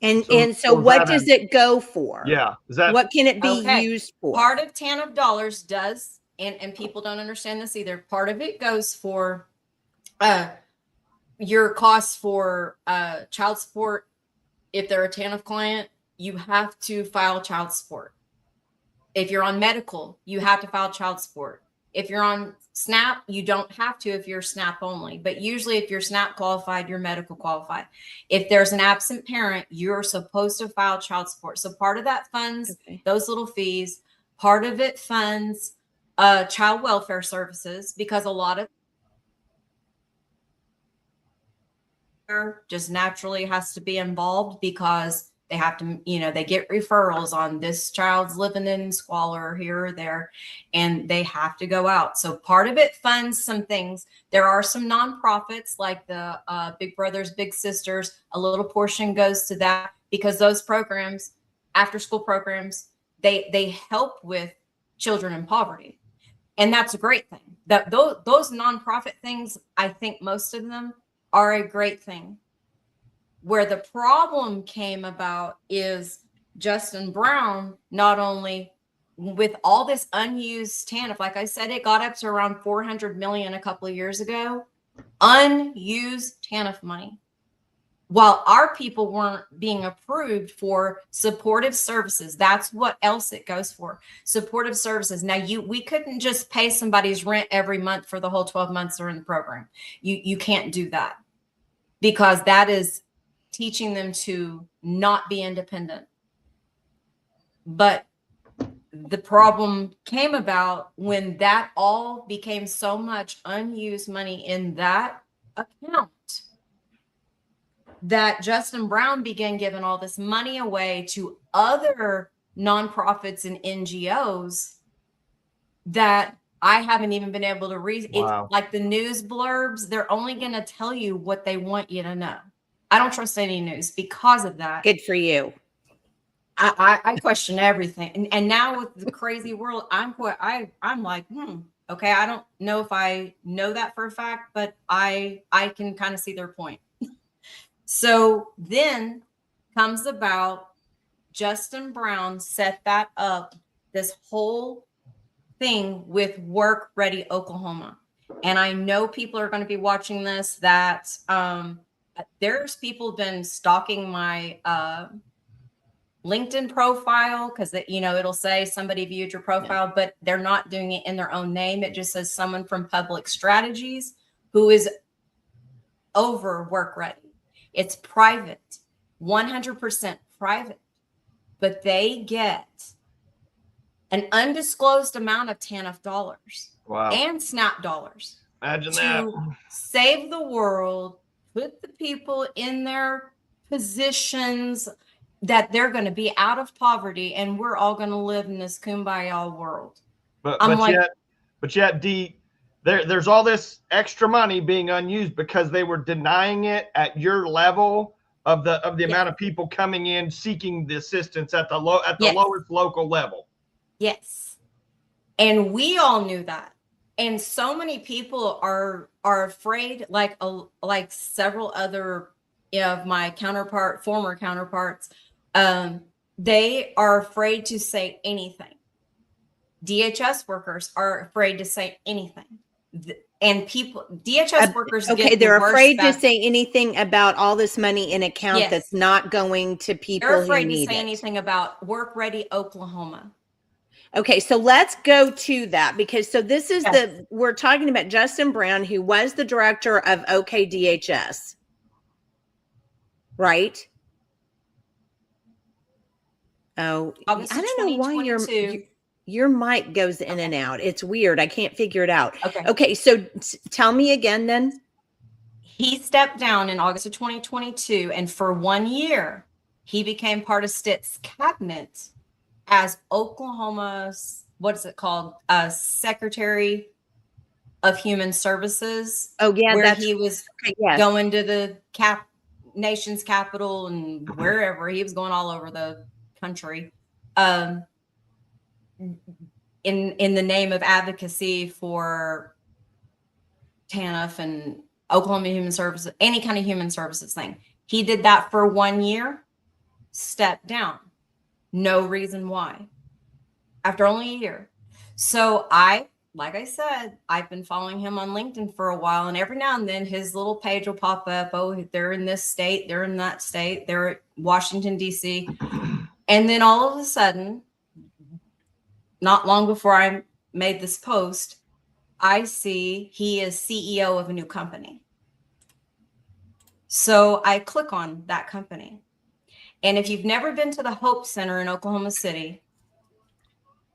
And so what does it go for? Yeah. Is that what can it be used for? Part of TANF dollars does, and people don't understand this either. Part of it goes for your costs for child support. If they're a TANF client, you have to file child support. If you're on medical, you have to file child support. If you're on SNAP, you don't have to if you're SNAP only. But usually if you're SNAP qualified, you're medical qualified. If there's an absent parent, you're supposed to file child support. So part of that funds those little fees. Part of it funds child welfare services, because a lot of just naturally has to be involved because they have to, you know, they get referrals on this child's living in squalor here or there, and they have to go out. So part of it funds some things. There are some nonprofits like the Big Brothers, Big Sisters. A little portion goes to that because those programs, after school programs, they help with children in poverty. And that's a great thing. Those nonprofit things, I think most of them are a great thing. Where the problem came about is Justin Brown, not only with all this unused TANF, like I said, it got up to around 400 million a couple of years ago, unused TANF money, while our people weren't being approved for supportive services. That's what else it goes for, supportive services. Now we couldn't just pay somebody's rent every month for the whole 12 months they're in the program. You can't do that, because that is teaching them to not be independent. But the problem came about when that all became so much unused money in that account that Justin Brown began giving all this money away to other nonprofits and NGOs that I haven't even been able to read. Wow. It's like the news blurbs, they're only going to tell you what they want you to know. I don't trust any news because of that. Good for you. I question everything. And now with the crazy world, I'm like, okay, I don't know if I know that for a fact, but I can kind of see their point. So then comes about Justin Brown set that up, this whole thing with Work Ready Oklahoma. And I know people are going to be watching this that there's people been stalking my LinkedIn profile, because it'll say somebody viewed your profile, but they're not doing it in their own name. It just says someone from Public Strategies who is over Work Ready. It's private, 100% private, but they get an undisclosed amount of TANF dollars. Wow. And SNAP dollars. Imagine to that. Save the world, put the people in their positions that they're going to be out of poverty, and we're all going to live in this kumbaya world. But yet, Dee, there's all this extra money being unused because they were denying it at your level of the amount of people coming in seeking the assistance at the lowest local level. Yes. And we all knew that. And so many people are afraid, like several other of my former counterparts, they are afraid to say anything. DHS workers are afraid to say anything. And DHS workers okay, get they're the worst afraid to bad- say anything about all this money in account Yes. that's not going to people They're who afraid to need say it. anything about Work Ready Oklahoma. Okay, so let's go to that, because so this is Yes. we're talking about Justin Brown, who was the director of OKDHS, right? Oh, August I of don't know why your mic goes in and out. It's weird. I can't figure it out. Okay, so tell me again then. He stepped down in August of 2022, and for 1 year, he became part of Stitt's cabinet as Oklahoma's, what is it called? Secretary of Human Services. Oh, yeah, where that's he was yes. going to the nation's capital and wherever. He was going all over the country. In the name of advocacy for TANF and Oklahoma Human Services, any kind of human services thing. He did that for 1 year, stepped down. No reason why. After only a year. So like I said, I've been following him on LinkedIn for a while, and every now and then his little page will pop up. Oh, they're in this state, they're in that state, they're at Washington, D.C. And then all of a sudden, not long before I made this post, I see he is CEO of a new company. So I click on that company. And if you've never been to the Hope Center in Oklahoma City,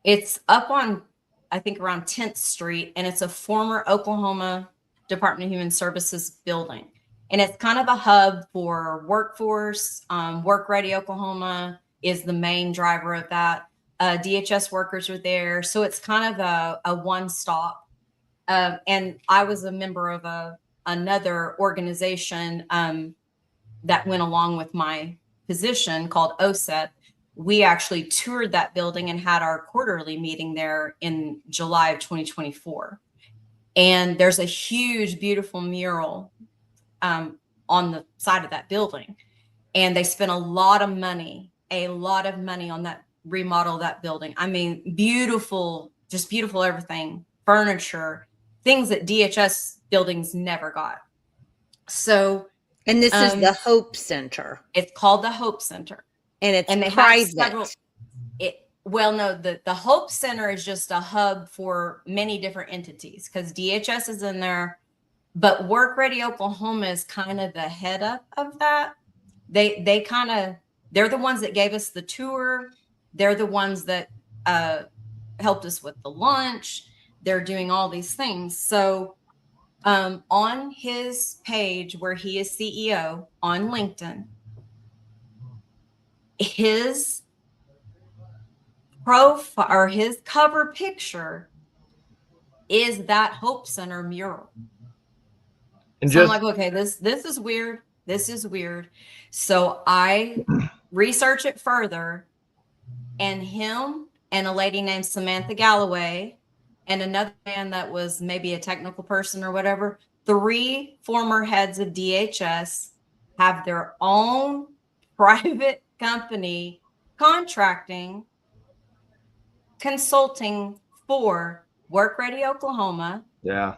it's up on, I think, around 10th Street, and it's a former Oklahoma Department of Human Services building. And it's kind of a hub for workforce. Work Ready Oklahoma is the main driver of that. DHS workers are there. So it's kind of a one-stop. And I was a member of another organization that went along with my position called OSET. We actually toured that building and had our quarterly meeting there in July of 2024. And there's a huge, beautiful mural on the side of that building. And they spent a lot of money on that remodel of that building. I mean, beautiful, just beautiful everything, furniture, things that DHS buildings never got. So, and this is the Hope Center. It's called the Hope Center. And it's they private. No, the Hope Center is just a hub for many different entities, because DHS is in there, but Work Ready Oklahoma is kind of the head up of that. They're the ones that gave us the tour. They're the ones that helped us with the lunch. They're doing all these things. So on his page where he is CEO on LinkedIn, his profile or his cover picture is that Hope Center mural. And so I'm like, okay, this is weird. This is weird. So I research it further, and him and a lady named Samantha Galloway and another man that was maybe a technical person or whatever, 3 former heads of DHS have their own private company contracting, consulting for Work Ready Oklahoma. Yeah.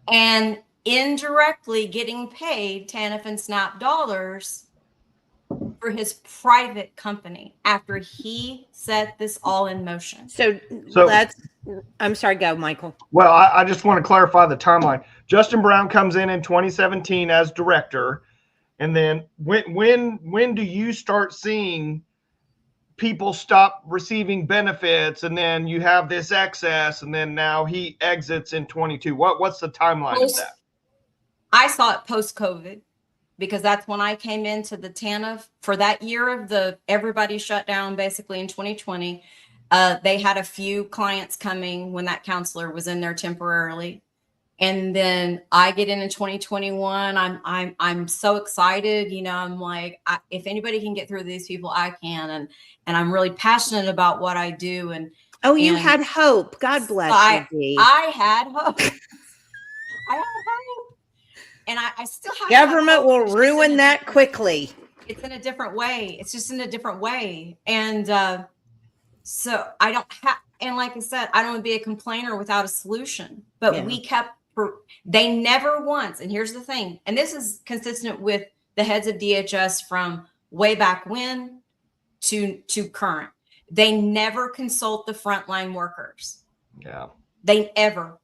And indirectly getting paid TANF and SNAP dollars for his private company after he set this all in motion. So I'm sorry, go, Michael. Well, I just want to clarify the timeline. Justin Brown comes in 2017 as director. And then when do you start seeing people stop receiving benefits, and then you have this excess, and then now he exits in 22? What's the timeline of that? I saw it post-COVID, because that's when I came into the TANF for that year of everybody shut down basically in 2020. They had a few clients coming when that counselor was in there temporarily. And then I get in 2021. I'm so excited. You know, I'm like, if anybody can get through these people, I can. And I'm really passionate about what I do. Oh, you And had hope. God bless you, Dee. I had hope. I had hope. And I still have Government hope. will It's just ruin that quickly. It's in a different way. It's just in a different way. And so I don't have, and like I said, I don't want to be a complainer without a solution. But Yeah. we kept, they never once, and here's the thing, and this is consistent with the heads of DHS from way back when to current. They never consult the frontline workers. Yeah. They never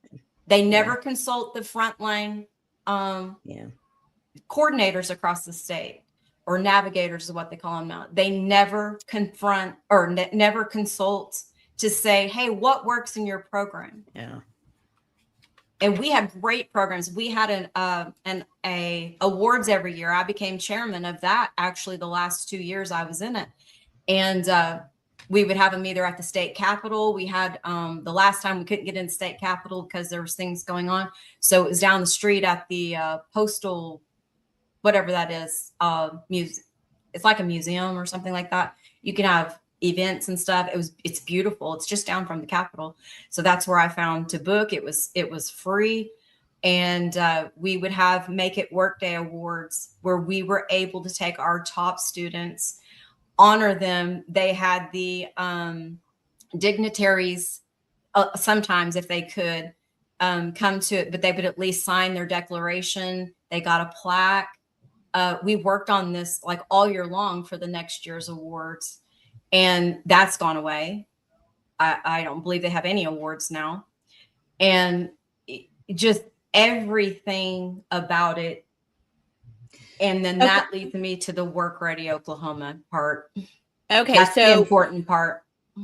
consult the frontline coordinators across the state, or navigators is what they call them now. They never confront or never consult to say, hey, what works in your program? Yeah. And we had great programs. We had an awards every year. I became chairman of that actually the last 2 years I was in it. And we would have them either at the state capitol. We had the last time we couldn't get in the state capitol because there was things going on. So it was down the street at the postal, whatever that is, it's like a museum or something like that. You can have events and stuff. It's beautiful. It's just down from the Capitol. So that's where I found to book. It was free. And we would have Make It Workday awards where we were able to take our top students, honor them. They had the dignitaries sometimes, if they could, come to it, but they would at least sign their declaration. They got a plaque. We worked on this like all year long for the next year's awards, and that's gone away. I don't believe they have any awards now. And just everything about it. And then that leads me to the Work Ready Oklahoma part. Okay. That's the important part.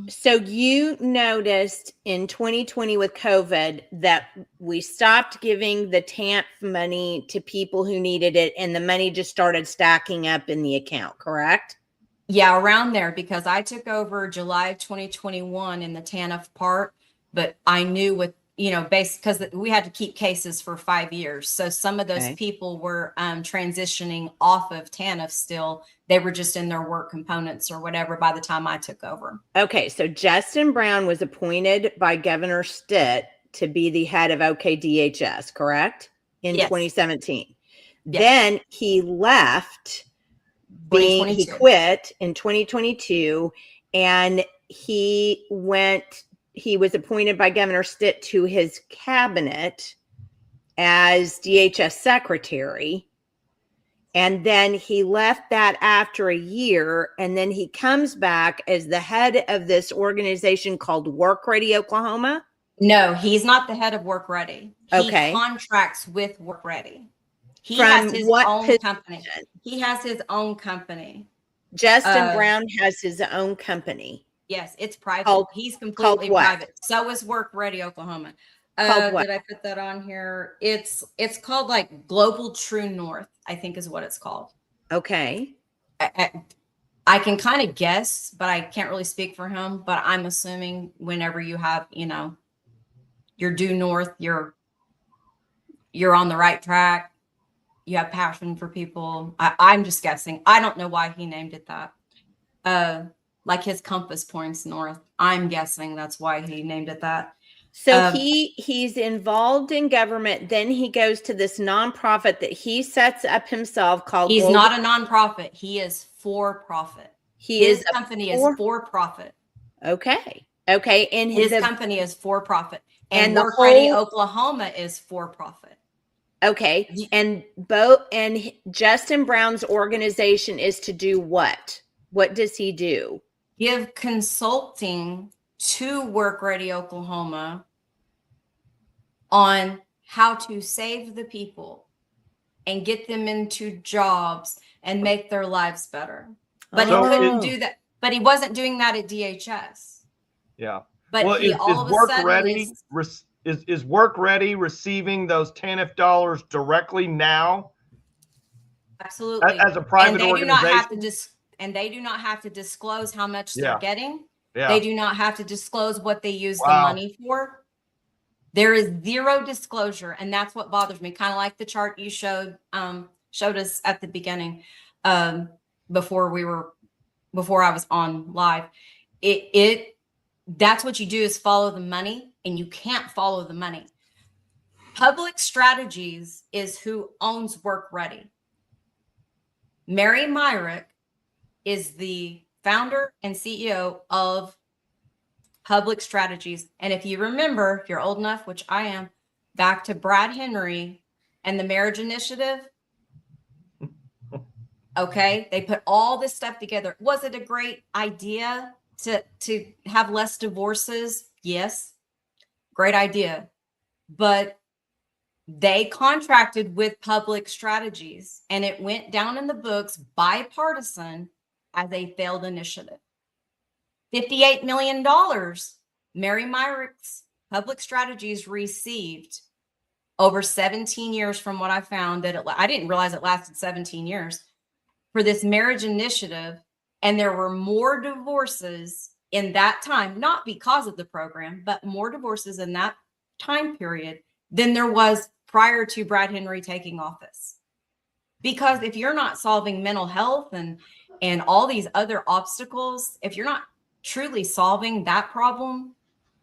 So you noticed in 2020 with COVID that we stopped giving the TANF money to people who needed it, and the money just started stacking up in the account, correct? Yeah, around there, because I took over July of 2021 in the TANF part, but I knew with, because we had to keep cases for 5 years. So some of those people were transitioning off of TANF still. They were just in their work components or whatever by the time I took over. Okay, so Justin Brown was appointed by Governor Stitt to be the head of OKDHS, correct? In 2017. Yes. Then he left, he quit in 2022, and he was appointed by Governor Stitt to his cabinet as DHS secretary. And then he left that after a year, and then he comes back as the head of this organization called Work Ready Oklahoma. No, he's not the head of Work Ready. He contracts with Work Ready. He has his own company. He has his own company. Justin Brown has his own company. Yes, it's private. He's completely private. So is Work Ready Oklahoma. Did I put that on here? It's called like Global True North, I think is what it's called. Okay. I can kind of guess, but I can't really speak for him. But I'm assuming whenever you have, you're due north, you're on the right track. You have passion for people. I'm just guessing. I don't know why he named it that. Like his compass points north. I'm guessing that's why he named it that. So he's involved in government. Then he goes to this nonprofit that he sets up himself called. He's not a nonprofit. He is for profit. His company is for profit. Okay. Okay. And his company is for profit. And Work Ready Oklahoma is for profit. Okay. And Justin Brown's organization is to do what? What does he do? Give consulting to Work Ready Oklahoma on how to save the people and get them into jobs and make their lives better. But he couldn't do that. But he wasn't doing that at DHS. Yeah. But well, is Work Ready receiving those TANF dollars directly now? Absolutely. As a private organization. They do not have to disclose how much they're getting. Yeah. They do not have to disclose what they use the money for. There is zero disclosure, and that's what bothers me. Kind of like the chart you showed us at the beginning, before I was on live. that's what you do, is follow the money, and you can't follow the money. Public Strategies is who owns Work Ready. Mary Myrick is the founder and CEO of Public Strategies. And if you remember, if you're old enough, which I am, back to Brad Henry and the Marriage Initiative. Okay, they put all this stuff together. Was it a great idea to have less divorces? Yes, great idea. But they contracted with Public Strategies, and it went down in the books bipartisan as a failed initiative. $58 million Mary Myrick's Public Strategies received over 17 years, from what I found. I didn't realize it lasted 17 years for this marriage initiative. And there were more divorces in that time, not because of the program, but more divorces in that time period than there was prior to Brad Henry taking office. Because if you're not solving mental health and all these other obstacles, if you're not truly solving that problem,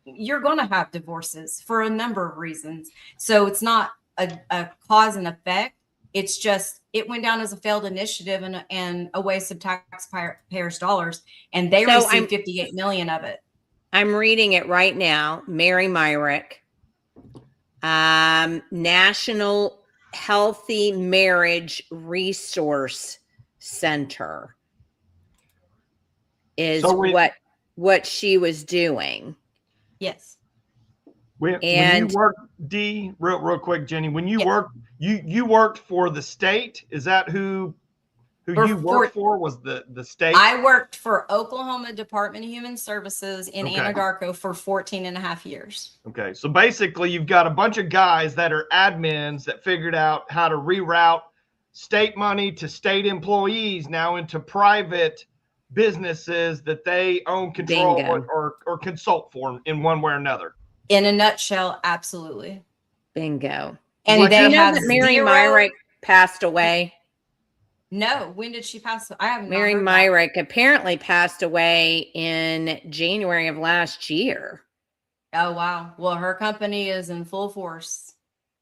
you're going to have divorces for a number of reasons. So it's not a cause and effect. It's just, it went down as a failed initiative and a waste of taxpayers' dollars. And they received 58 million of it. I'm reading it right now. Mary Myrick, National Healthy Marriage Resource Center is what she was doing. Yes. When you work, Dee, real quick, Jenny, when you worked, you worked for the state. Is that who you worked for? Was the state? I worked for Oklahoma Department of Human Services in Anadarko for 14 and a half years. Okay. So basically you've got a bunch of guys that are admins that figured out how to reroute state money to state employees now into private businesses that they own, control, or consult for in one way or another. In a nutshell, absolutely. Bingo. And do you know that Mary Myrick passed away? No. When did she pass? I haven't. Mary Myrick apparently passed away in January of last year. Oh, wow. Well, her company is in full force,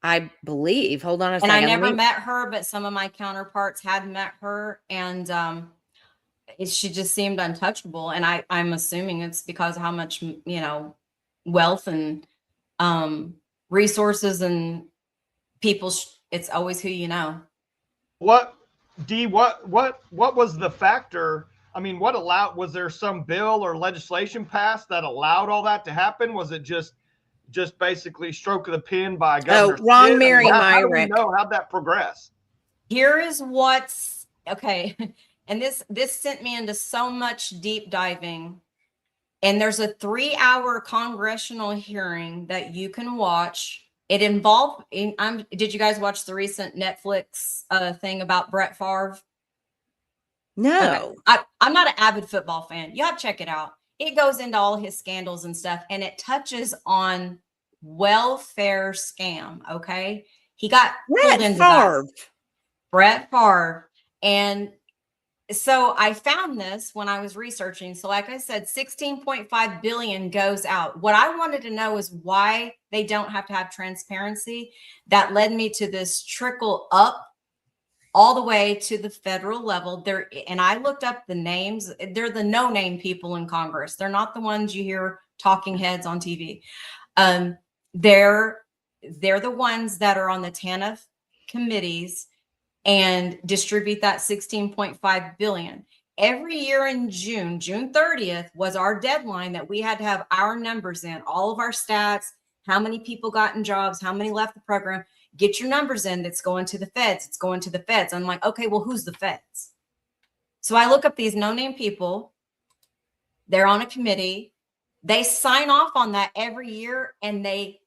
I believe. Hold on a second. And I never met her, but some of my counterparts had met her, and she just seemed untouchable. And I'm assuming it's because of how much, wealth and resources and people. It's always who you know. What, Dee? What was the factor? I mean, was there some bill or legislation passed that allowed all that to happen? Was it just basically stroke of the pen by Governor? Oh, wrong, Mary Myrick. How do we know how'd that progress? Here is what's okay. And this sent me into so much deep diving. And there's a 3-hour congressional hearing that you can watch. It involved, did you guys watch the recent Netflix thing about Brett Favre? No. Okay. I'm not an avid football fan. You have to check it out. It goes into all his scandals and stuff, and it touches on welfare scam, okay? He got pulled into that. Brett Favre. And so I found this when I was researching. So like I said, 16.5 billion goes out. What I wanted to know is why they don't have to have transparency. That led me to this trickle up all the way to the federal level. And I looked up the names. They're the no-name people in Congress. They're not the ones you hear talking heads on TV. They're the ones that are on the TANF committees and distribute that 16.5 billion. Every year in June 30th was our deadline that we had to have our numbers in, all of our stats, how many people got in jobs, how many left the program. Get your numbers in. That's going to the feds. It's going to the feds. I'm like, okay, well, who's the feds? So I look up these no-name people. They're on a committee. They sign off on that every year, and they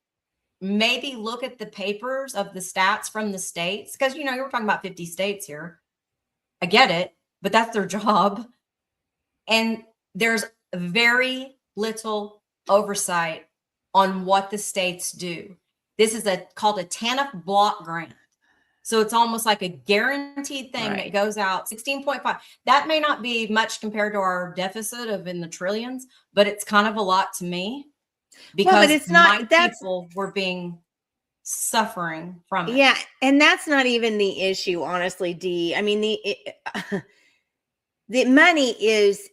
maybe look at the papers of the stats from the states. Because, you're talking about 50 states here. I get it, but that's their job. And there's very little oversight on what the states do. This is called a TANF block grant. So it's almost like a guaranteed thing Right. that goes out 16.5. That may not be much compared to our deficit of in the trillions, but it's kind of a lot to me Well, but because it's my not, that's, people were being suffering from it. yeah. And that's not even the issue, honestly, Dee. I mean, the money is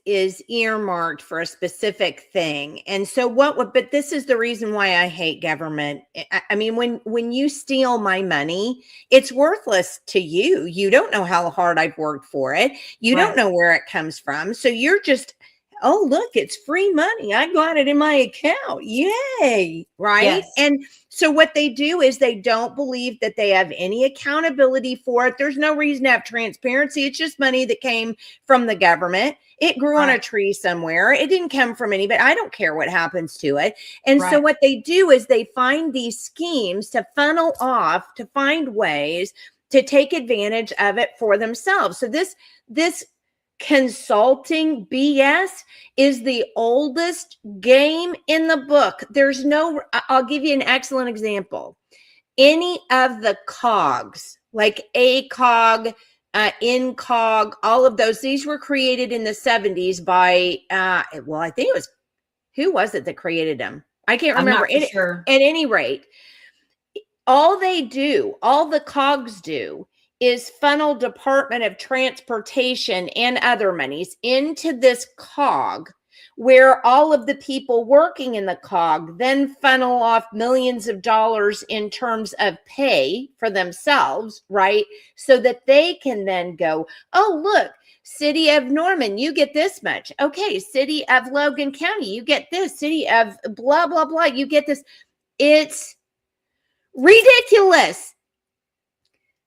earmarked for a specific thing. And so but this is the reason why I hate government. I mean, when you steal my money, it's worthless to you. You don't know how hard I've worked for it. You don't know where it comes from. So you're just, oh, look, it's free money. I got it in my account. Yay. Right. Yes. And so what they do is they don't believe that they have any accountability for it. There's no reason to have transparency. It's just money that came from the government. It grew on a tree somewhere. It didn't come from anybody. I don't care what happens to it. And so what they do is they find these schemes to funnel off, to find ways to take advantage of it for themselves. So this consulting BS is the oldest game in the book. I'll give you an excellent example. Any of the cogs, like ACOG, INCOG, all of these were created in the 70s by, I think it was, who was it that created them? I can't remember. I'm not sure. At any rate, all the cogs do is funnel Department of Transportation and other monies into this cog, where all of the people working in the cog then funnel off millions of dollars in terms of pay for themselves, right? So that they can then go, oh, look, City of Norman, you get this much. Okay, City of Logan County, you get this. City of blah, blah, blah, you get this. It's ridiculous.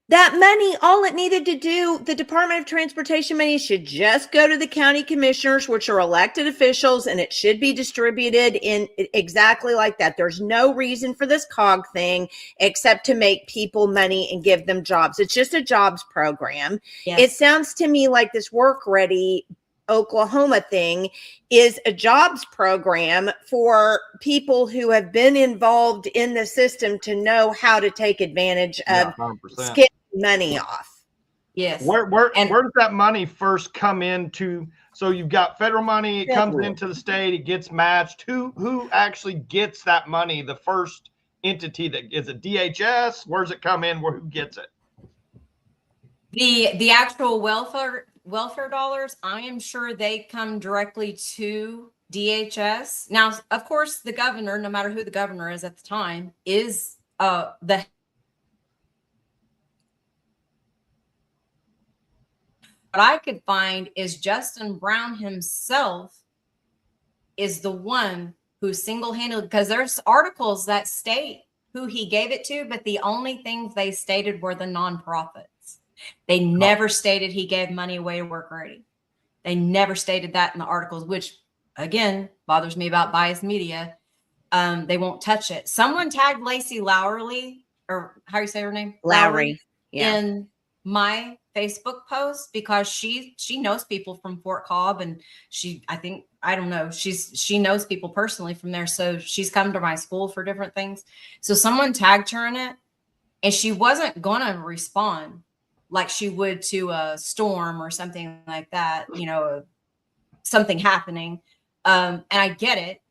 That money, all it needed to do, the Department of Transportation money should just go to the county commissioners, which are elected officials, and it should be distributed in exactly like that. There's no reason for this COG thing except to make people money and give them jobs. It's just a jobs program. Yes. It sounds to me like this Work Ready Oklahoma thing is a jobs program for people who have been involved in the system to know how to take advantage of skimming money off. Yes. Where does that money first come into? So you've got federal money, it comes into the state, it gets matched. Who actually gets that money? The first entity that is it DHS? Where does it come in? Who gets it? The actual welfare dollars, I am sure they come directly to DHS. Now, of course, the governor, no matter who the governor is at the time, is the what I could find is Justin Brown himself is the one who single-handedly, because there's articles that state who he gave it to, but the only things they stated were the nonprofits. They never stated he gave money away to Work Ready. They never stated that in the articles, which again bothers me about biased media. They won't touch it. Someone tagged Lacey Lowry, or how do you say her name? Lowry. Yeah. In my Facebook post because she knows people from Fort Cobb, and she knows people personally from there. So she's come to my school for different things. So someone tagged her in it, and she wasn't gonna respond like she would to a storm or something like that, something happening. And I get it.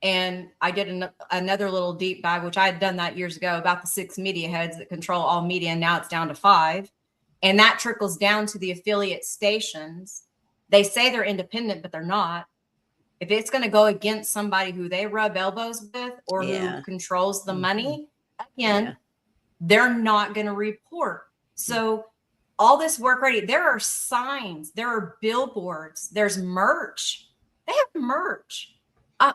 And I did another little deep dive, which I had done that years ago, about the 6 media heads that control all media. And now it's down to 5. And that trickles down to the affiliate stations. They say they're independent, but they're not. If it's going to go against somebody who they rub elbows with or who controls the money, again, they're not going to report. So all this Work Ready, there are signs, there are billboards, there's merch. They have merch.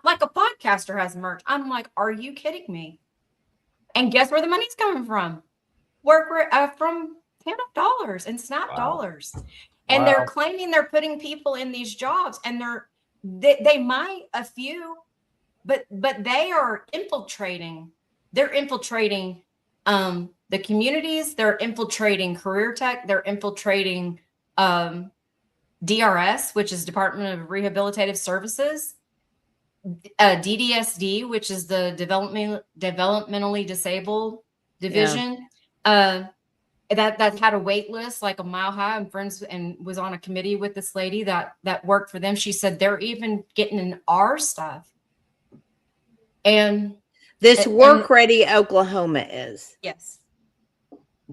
Like a podcaster has merch. I'm like, are you kidding me? And guess where the money's coming from? From TANF dollars and SNAP dollars. And they're claiming they're putting people in these jobs, and they might a few, but they are infiltrating. They're infiltrating the communities. They're infiltrating career tech. They're infiltrating DRS, which is Department of Rehabilitative Services, DDSD, which is the developmentally disabled division. that had a wait list like a mile high. I'm friends and was on a committee with this lady that worked for them. She said they're even getting in our stuff. And This Work Ready Oklahoma is. yes,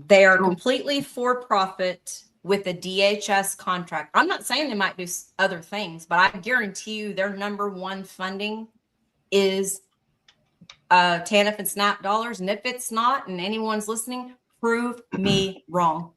they are completely for profit with a DHS contract. I'm not saying they might do other things, but I guarantee you their number one funding is TANF and SNAP dollars. And if it's not, and anyone's listening, prove me wrong.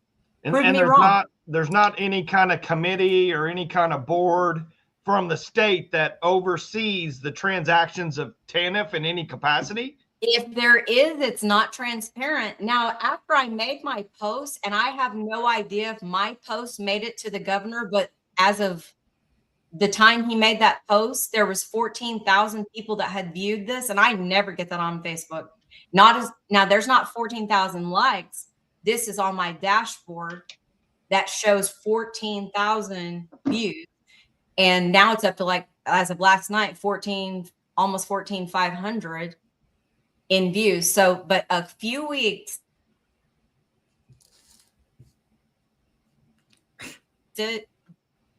Prove me wrong. There's not any kind of committee or any kind of board from the state that oversees the transactions of TANF in any capacity? If there is, it's not transparent. Now, after I made my post, and I have no idea if my post made it to the governor, but as of the time he made that post, there was 14,000 people that had viewed this, and I never get that on Facebook. Now there's not 14,000 likes. This is on my dashboard that shows 14,000 views. And now it's up to, like, as of last night, almost 14,500 in views. So, but a few weeks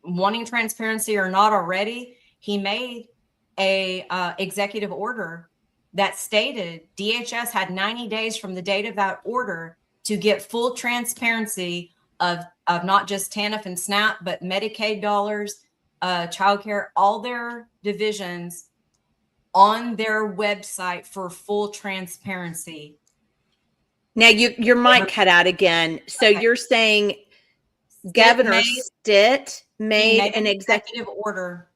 wanting transparency or not already, he made a executive order that stated DHS had 90 days from the date of that order to get full transparency of not just TANF and SNAP, but Medicaid dollars, childcare, all their divisions on their website for full transparency. Now your mic cut out again. So okay. You're saying Governor Stitt made an executive order.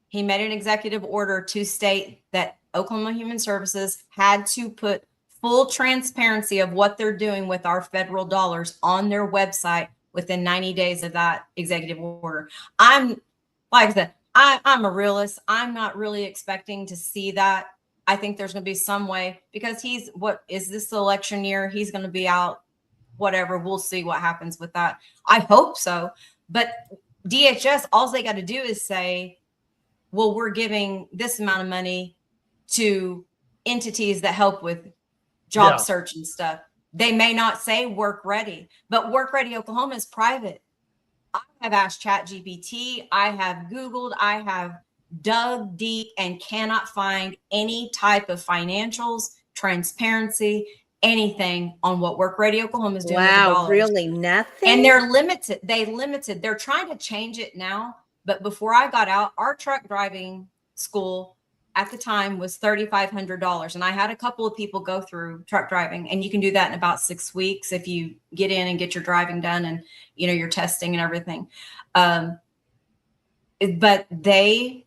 He made an executive order to state that Oklahoma Human Services had to put full transparency of what they're doing with our federal dollars on their website within 90 days of that executive order. Like I said, I'm a realist. I'm not really expecting to see that. I think there's going to be some way, because what is this election year? He's going to be out, whatever. We'll see what happens with that. I hope so. But DHS, all they got to do is say, well, we're giving this amount of money to entities that help with job search and stuff. They may not say Work Ready, but Work Ready Oklahoma is private. I have asked ChatGPT, I have Googled, I have dug deep and cannot find any type of financials, transparency, anything on what Work Ready Oklahoma is doing. Wow, really nothing? And they're limited. They're trying to change it now. But before I got out, our truck driving school at the time was $3,500. And I had a couple of people go through truck driving, and you can do that in about 6 weeks if you get in and get your driving done and, your testing and everything. But they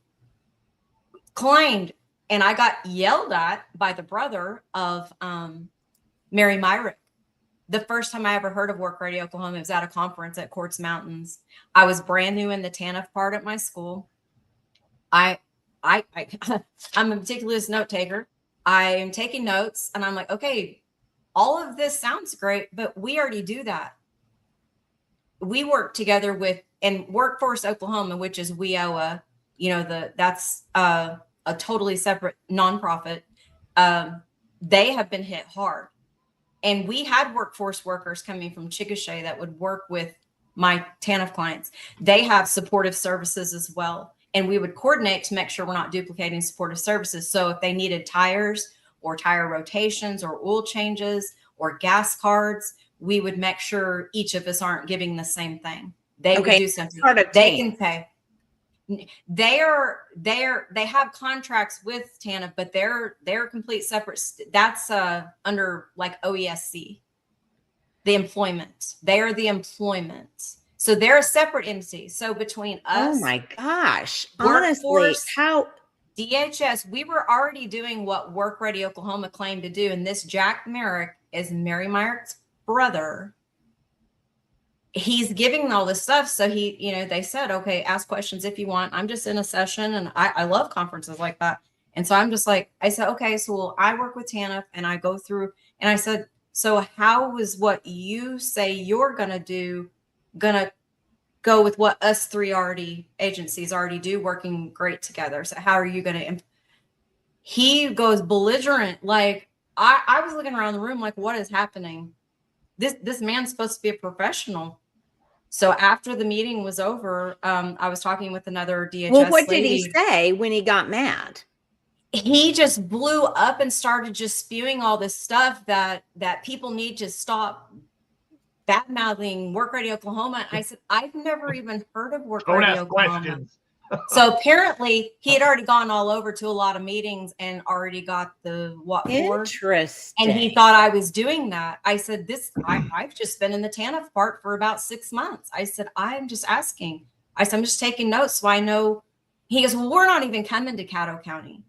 claimed, and I got yelled at by the brother of Mary Myrick. The first time I ever heard of Work Ready Oklahoma was at a conference at Quartz Mountains. I was brand new in the TANF part at my school. I'm a meticulous note taker. I am taking notes, and I'm like, okay, all of this sounds great, but we already do that. We work together with, and Workforce Oklahoma, which is WIOA, that's a totally separate nonprofit. They have been hit hard. And we had workforce workers coming from Chickasha that would work with my TANF clients. They have supportive services as well. And we would coordinate to make sure we're not duplicating supportive services. So if they needed tires or tire rotations or oil changes or gas cards, we would make sure each of us aren't giving the same thing. They would do something. They can pay. They have contracts with TANF, but they're complete separate. That's under like OESC, the employment. They are the employment. So they're a separate entity. So between us, oh my gosh, honestly, how DHS, we were already doing what Work Ready Oklahoma claimed to do. And this Jack Merrick is Mary Myrick's brother. He's giving all this stuff. So they said, okay, ask questions if you want. I'm just in a session, and I love conferences like that. And so I said, okay, so I work with TANF, and I go through, and I said, so how is what you say you're going to do going to go with what us three agencies already do, working great together? So how are you going to, he goes belligerent. Like I was looking around the room, like, what is happening? this man's supposed to be a professional. So after the meeting was over, I was talking with another DHS Well, what lady. did he say when he got mad? He just blew up and started just spewing all this stuff that people need to stop bad mouthing Work Ready Oklahoma. I said, I've never even heard of Work Don't Ready ask Oklahoma. questions. So apparently he had already gone all over to a lot of meetings and already got the what for. Interesting. And he thought I was doing that. I said, I've just been in the TANF part for about 6 months. I said, I'm just asking. I said, I'm just taking notes so I know. He goes, well, we're not even coming to Caddo County.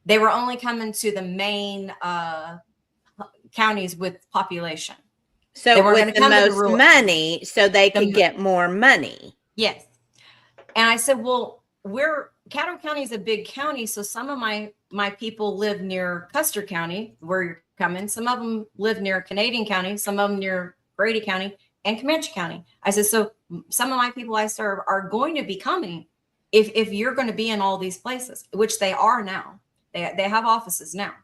They were only coming to the main counties with population. So they weren't with gonna the come to the most rural- money, so they could get more money. Yes. And I said, well, Caddo County is a big county. So some of my people live near Custer County, where you're coming. Some of them live near Canadian County, some of them near Grady County and Comanche County. I said, so some of my people I serve are going to be coming if you're going to be in all these places, which they are now. They have offices now.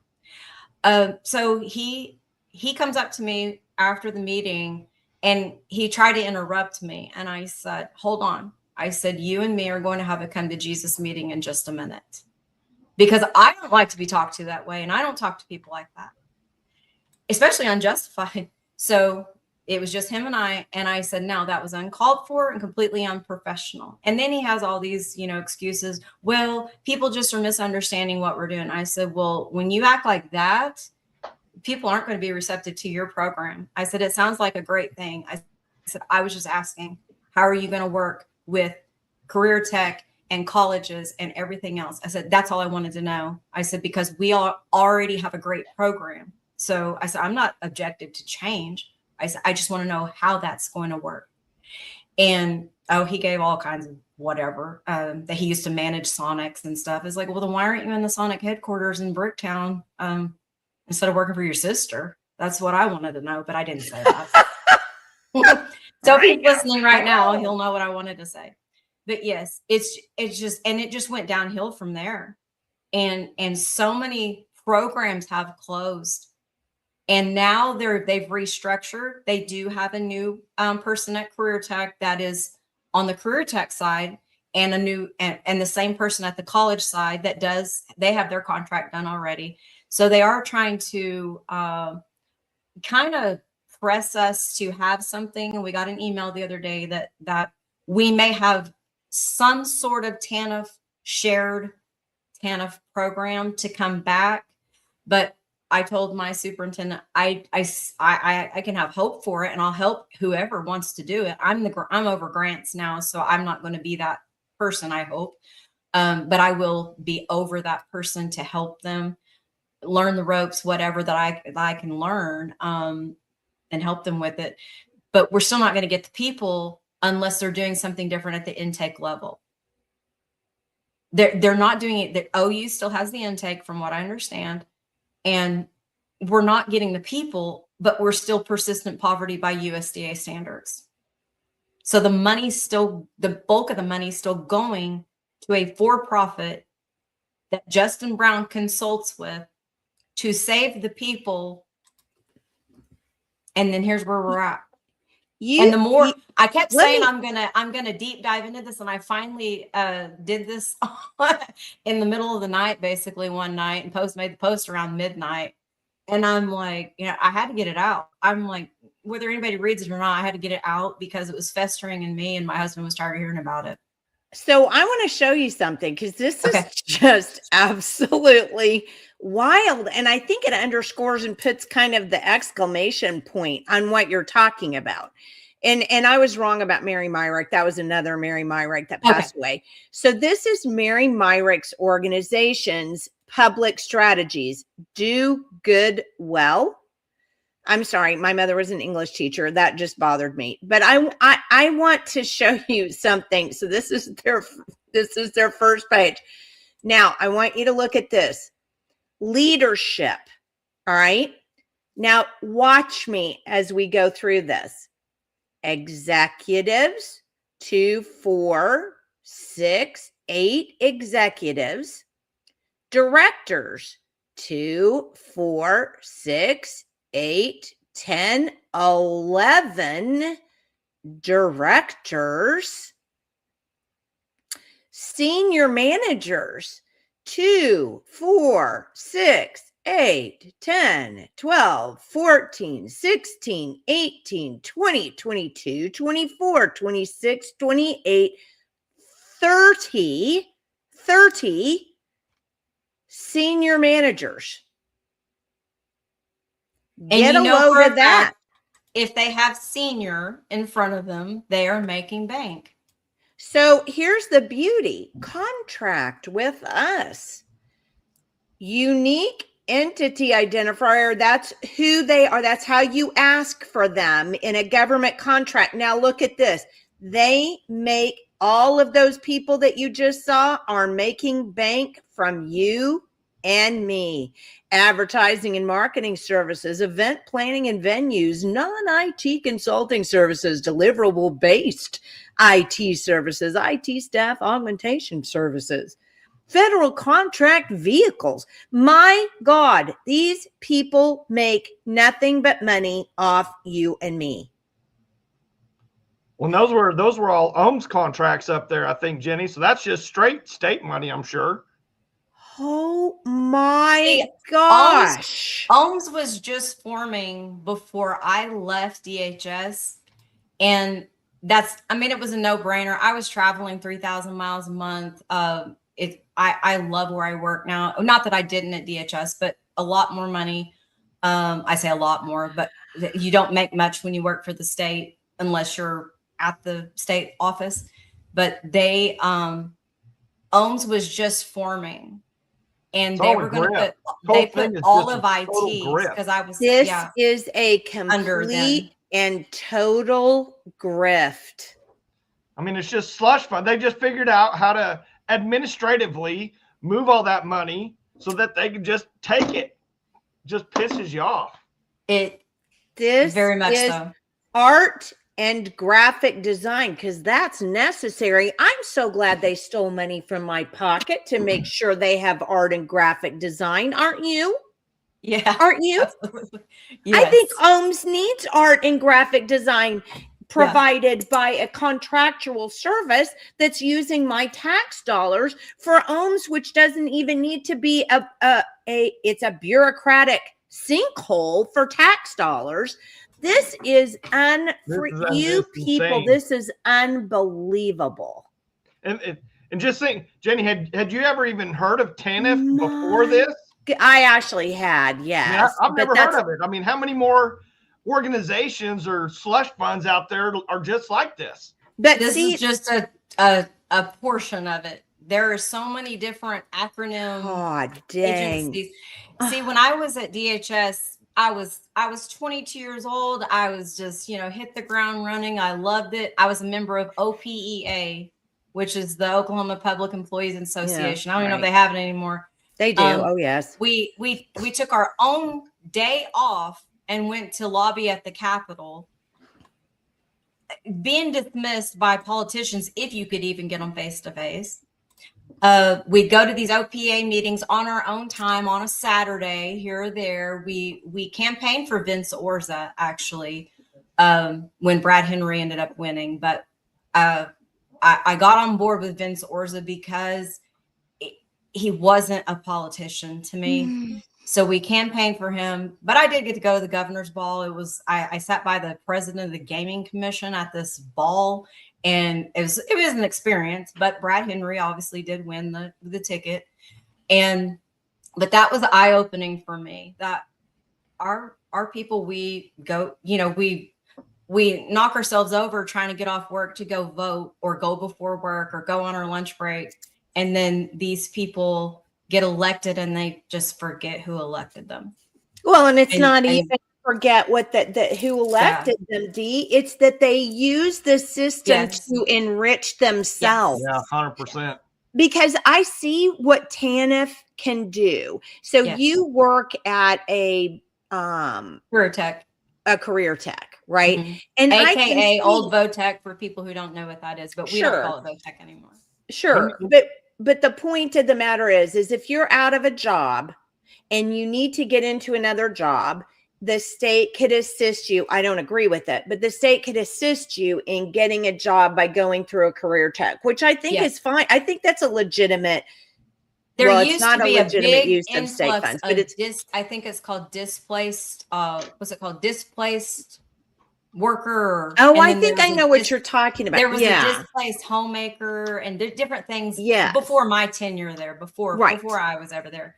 So he comes up to me after the meeting and he tried to interrupt me. And I said, hold on. I said, you and me are going to have a come to Jesus meeting in just a minute, because I don't like to be talked to that way. And I don't talk to people like that, especially unjustified. So it was just him and I said, no, that was uncalled for and completely unprofessional. And then he has all these, excuses. Well, people just are misunderstanding what we're doing. I said, well, when you act like that, people aren't going to be receptive to your program. I said, it sounds like a great thing. I said, I was just asking, how are you going to work with career tech and colleges and everything else? I said, that's all I wanted to know. I said, because we all already have a great program. So I said, I'm not objective to change. I said, I just want to know how that's going to work. And he gave all kinds of whatever, that he used to manage Sonics and stuff. It's like, well, then why aren't you in the Sonic headquarters in Bricktown instead of working for your sister? That's what I wanted to know, but I didn't say that. So if he's listening right now, he'll know what I wanted to say. But yes, it's just, and it just went downhill from there. And so many programs have closed. And now they've restructured. They do have a new person at Career Tech that is on the Career Tech side, and a new and the same person at the college side that they have their contract done already. So they are trying to kind of press us to have something. And we got an email the other day that we may have some sort of shared TANF program to come back. But I told my superintendent, I can have hope for it, and I'll help whoever wants to do it. I'm over grants now, so I'm not going to be that person, I hope. But I will be over that person to help them learn the ropes, whatever that I can learn, and help them with it. But we're still not going to get the people unless they're doing something different at the intake level. They're not doing it. The OU still has the intake, from what I understand. And we're not getting the people, but we're still persistent poverty by USDA standards. So the bulk of the money is still going to a for-profit that Justin Brown consults with to save the people. And then here's where we're at. I kept saying I'm gonna deep dive into this, and I finally did this in the middle of the night, basically one night, and made the post around midnight. And I'm like, I had to get it out. I'm like, whether anybody reads it or not, I had to get it out because it was festering in me, and my husband was tired of hearing about it. So I want to show you something, because this is just absolutely wild. And I think it underscores and puts kind of the exclamation point on what you're talking about. And I was wrong about Mary Myrick. That was another Mary Myrick that passed away. So this is Mary Myrick's organization's public strategies. Do good well. I'm sorry, my mother was an English teacher. That just bothered me. But I want to show you something. So this is their first page. Now I want you to look at this. Leadership. All right. Now watch me as we go through this. Executives, 2, 4, 6, 8 executives. Directors, 2, 4, 6, 8 10, 11 directors, senior managers, 2, 4, 6, 8, 10, 12, 14, 16, 18, 20, 22, 24, 26, 28, 30 senior managers. Get a load of that. If they have senior in front of them, they are making bank. So here's the beauty. Contract with us. Unique entity identifier. That's who they are. That's how you ask for them in a government contract. Now look at this. They make all of those people that you just saw are making bank from you and me. Advertising and marketing services, event planning and venues, non-IT consulting services, deliverable-based IT services, IT staff augmentation services, federal contract vehicles. My God, these people make nothing but money off you and me. Well, those were all OHM's contracts up there, I think, Jenny. So that's just straight state money, I'm sure. Oh my gosh. OHM's was just forming before I left DHS. And it was a no-brainer. I was traveling 3,000 miles a month. I love where I work now. Not that I didn't at DHS, but a lot more money. I say a lot more, but you don't make much when you work for the state unless you're at the state office. But OHM's was just forming. And they were going to put all of IT because I was. This is a complete and total grift. I mean, it's just slush fund. They just figured out how to administratively move all that money so that they can just take it. Just pisses you off. This very much is so. Art and graphic design, because that's necessary. I'm so glad they stole money from my pocket to make sure they have art and graphic design. Aren't you? Yeah. Aren't you? Yes. I think OHM's needs art and graphic design provided by a contractual service that's using my tax dollars for OHM's, which doesn't even need to be it's a bureaucratic sinkhole for tax dollars. This is you people. This is unbelievable. And just think, Jenny, had you ever even heard of TANF before this? I actually had, yes. I've never heard of it. I mean, how many more organizations or slush funds out there are just like this? But this is just a portion of it. There are so many different acronym agencies. See, when I was at DHS, I was 22 years old. I was just, hit the ground running. I loved it. I was a member of OPEA, which is the Oklahoma Public Employees Association. I don't even know if they have it anymore. They do. Oh, yes. We took our own day off and went to lobby at the Capitol, being dismissed by politicians if you could even get them face to face. We'd go to these OPA meetings on our own time on a Saturday here or there. We campaigned for Vince Orza, actually, when Brad Henry ended up winning. But I got on board with Vince Orza because he wasn't a politician to me. So we campaigned for him. But I did get to go to the governor's ball. I sat by the president of the gaming commission at this ball. And it was an experience, but Brad Henry obviously did win the ticket. But that was eye-opening for me, that our people, we go, we knock ourselves over trying to get off work to go vote or go before work or go on our lunch break. And then these people get elected and they just forget who elected them. Well, and it's not even forget what who elected them, Dee. It's that they use the system to enrich themselves. Yeah, 100%. Because I see what TANF can do. So you work at a career tech. A career tech, right? Mm-hmm. And AKA old Votech for people who don't know what that is, but we don't call it Votech anymore. Sure. But the point of the matter is if you're out of a job and you need to get into another job, the state could assist you. I don't agree with it, but the state could assist you in getting a job by going through a career tech, which I think is fine. I think that's a legitimate. There well, it's used not to be a a legitimate big use of state influx funds, but of it's I think it's called displaced. What's it called? Displaced worker. oh, And I then think there I was know what you're talking about. there was a Yeah, displaced homemaker and different things yes, before my tenure there, before right, I was ever there.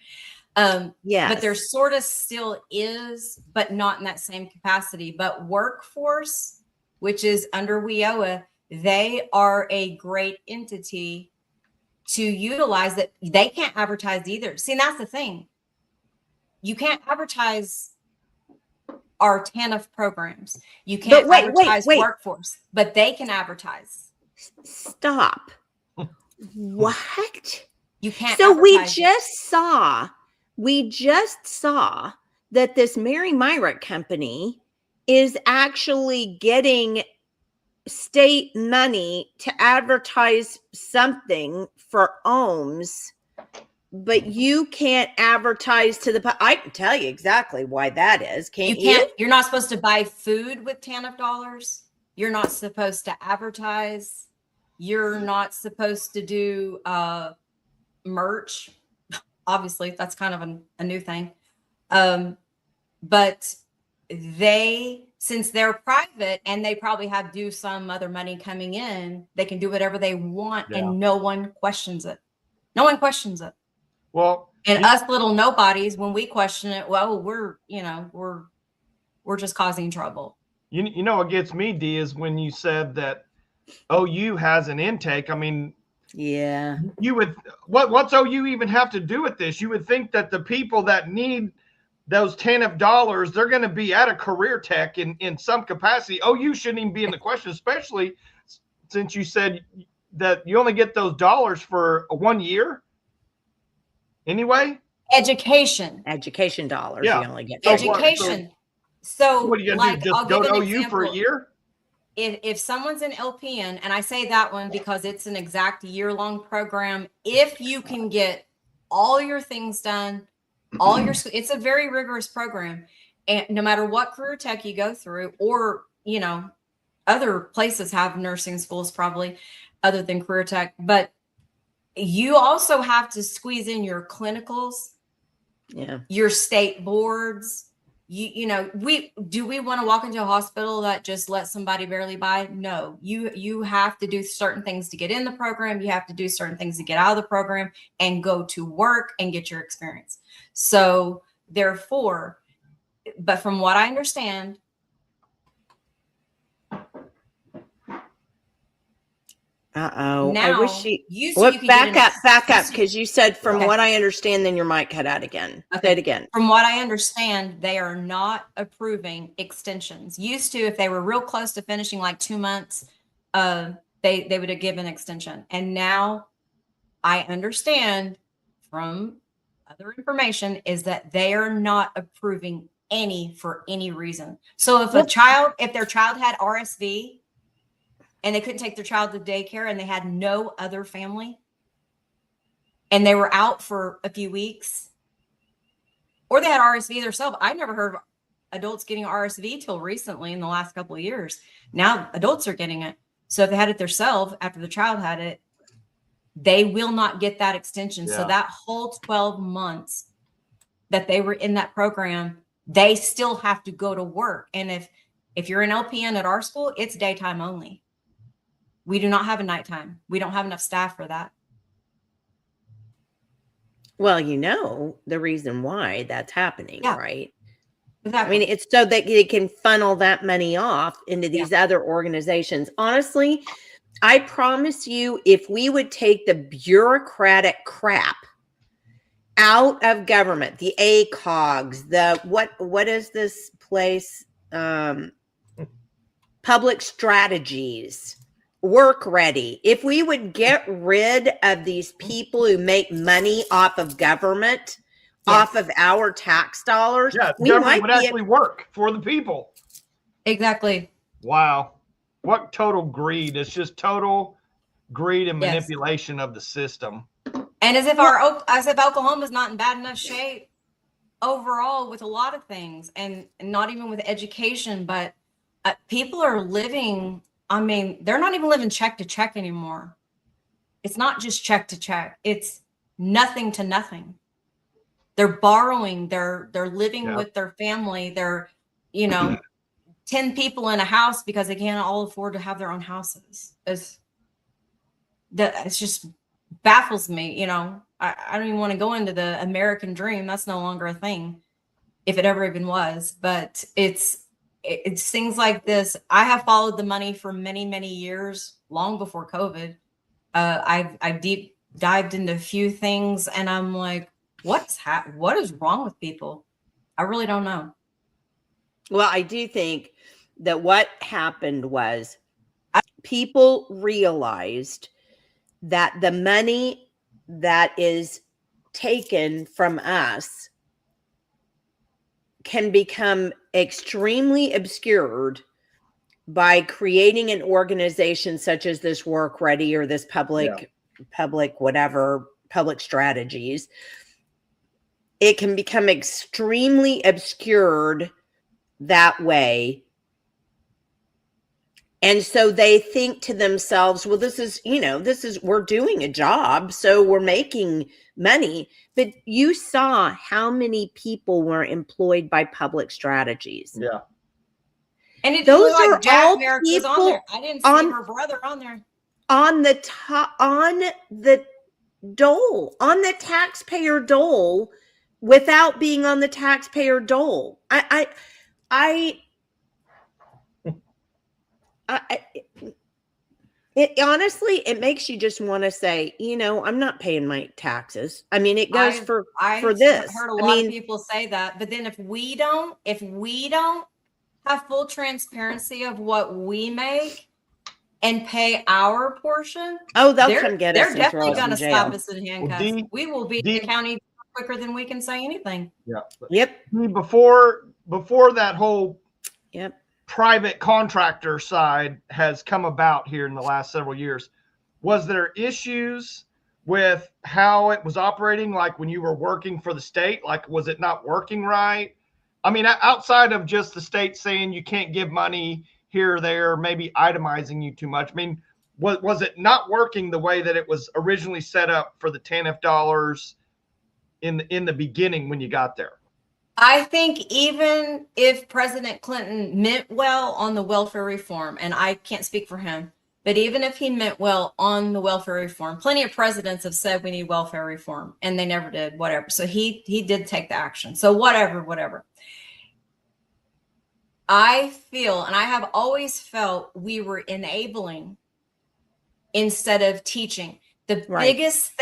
But there yes. sort of still is, but not in that same capacity. But workforce, which is under WIOA, they are a great entity to utilize that. They can't advertise either. See, and that's the thing. You can't advertise our TANF programs. You can't But advertise wait. workforce, but they can advertise. Stop. What? You can't So advertise. we just saw that this Mary Myrick company is actually getting state money to advertise something for OHMs, but you can't advertise to I can tell you exactly why that is. Can't you? You're not supposed to buy food with TANF dollars. You're not supposed to advertise. You're not supposed to do merch. Obviously, that's kind of a new thing. But since they're private and they probably have some other money coming in, they can do whatever they want and no one questions it. No one questions it. Well, and us little nobodies, when we question it, well, we're just causing trouble. You know what gets me, Dee, is when you said that OU has an intake. I mean, yeah, you would what's OU even have to do with this? You would think that the people that need those TANF dollars, they're going to be at a career tech in some capacity. OU shouldn't even be in the question, especially since you said that you only get those dollars for 1 year. Anyway, education dollars. Yeah. You only get education. So what are you gonna do? Just go to OU for a year? If someone's an LPN, and I say that one because it's an exact year-long program, if you can get all your things done, it's a very rigorous program, and no matter what career tech you go through, or other places have nursing schools probably other than career tech, but you also have to squeeze in your clinicals, your state boards. We want to walk into a hospital that just lets somebody barely by? No, you have to do certain things to get in the program. You have to do certain things to get out of the program and go to work and get your experience. So therefore, but from what I understand, now, I wish back up, because you said from what I understand, then your mic cut out again. Say it again. From what I understand, they are not approving extensions. Used to, if they were real close to finishing like 2 months, they would have given an extension. And now I understand from other information is that they are not approving any for any reason. So if their child had RSV, and they couldn't take their child to daycare and they had no other family and they were out for a few weeks, or they had RSV themselves. I never heard of adults getting RSV till recently in the last couple of years. Now adults are getting it. So if they had it themselves after the child had it, they will not get that extension. So that whole 12 months that they were in that program, they still have to go to work. And if you're an LPN at our school, it's daytime only. We do not have a nighttime. We don't have enough staff for that. Well, the reason why that's happening, right? Exactly. I mean, it's so that they can funnel that money off into these other organizations. Honestly, I promise you, if we would take the bureaucratic crap out of government, the ACOGs, the what is this place? Public strategies. Work ready. If we would get rid of these people who make money off of government, off of our tax dollars, we government would actually work for the people. Exactly. Wow. What total greed. It's just total greed and manipulation of the system. And as if Oklahoma's not in bad enough shape. overall with a lot of things, and not even with education, but people are living, I mean, they're not even living check to check anymore. It's not just check to check. It's nothing to nothing. They're borrowing, they're living Yeah. with their family. They're, you know, 10 people in a house because they can't all afford to have their own houses. It's just baffles me, you know. I don't even want to go into the American dream. That's no longer a thing, if it ever even was. But it's things like this. I have followed the money for many, many years, long before COVID. I've deep dived into a few things, and I'm like, what is wrong with people? I really don't know. Well, I do think that what happened was people realized that the money that is taken from us can become extremely obscured by creating an organization such as this Work Ready or this public strategies. It can become extremely obscured that way. And so they think to themselves, well, we're doing a job, so we're making money. But you saw how many people were employed by public strategies. Yeah. And it Those like are Jack all Merrick was on people there. I didn't see her brother on there. On the dole, on the taxpayer dole, without being on the taxpayer dole. It honestly, it makes you just want to say, I'm not paying my taxes. I mean, it goes for this. I've heard a lot of people say that, but then if we don't have full transparency of what we make and pay our portion, they'll come get us. They're definitely going to stop us in handcuffs. Well, we will be in the county quicker than we can say anything. Yeah. Yep. Before that whole private contractor side has come about here in the last several years, was there issues with how it was operating? Like when you were working for the state, like, was it not working right? I mean, outside of just the state saying you can't give money here or there, maybe itemizing you too much. I mean, was it not working the way that it was originally set up for the TANF dollars in the beginning when you got there? I think even if President Clinton meant well on the welfare reform, and I can't speak for him, but even if he meant well on the welfare reform, plenty of presidents have said we need welfare reform and they never did, whatever. So he did take the action. So whatever. I feel, and I have always felt, we were enabling instead of teaching. The biggest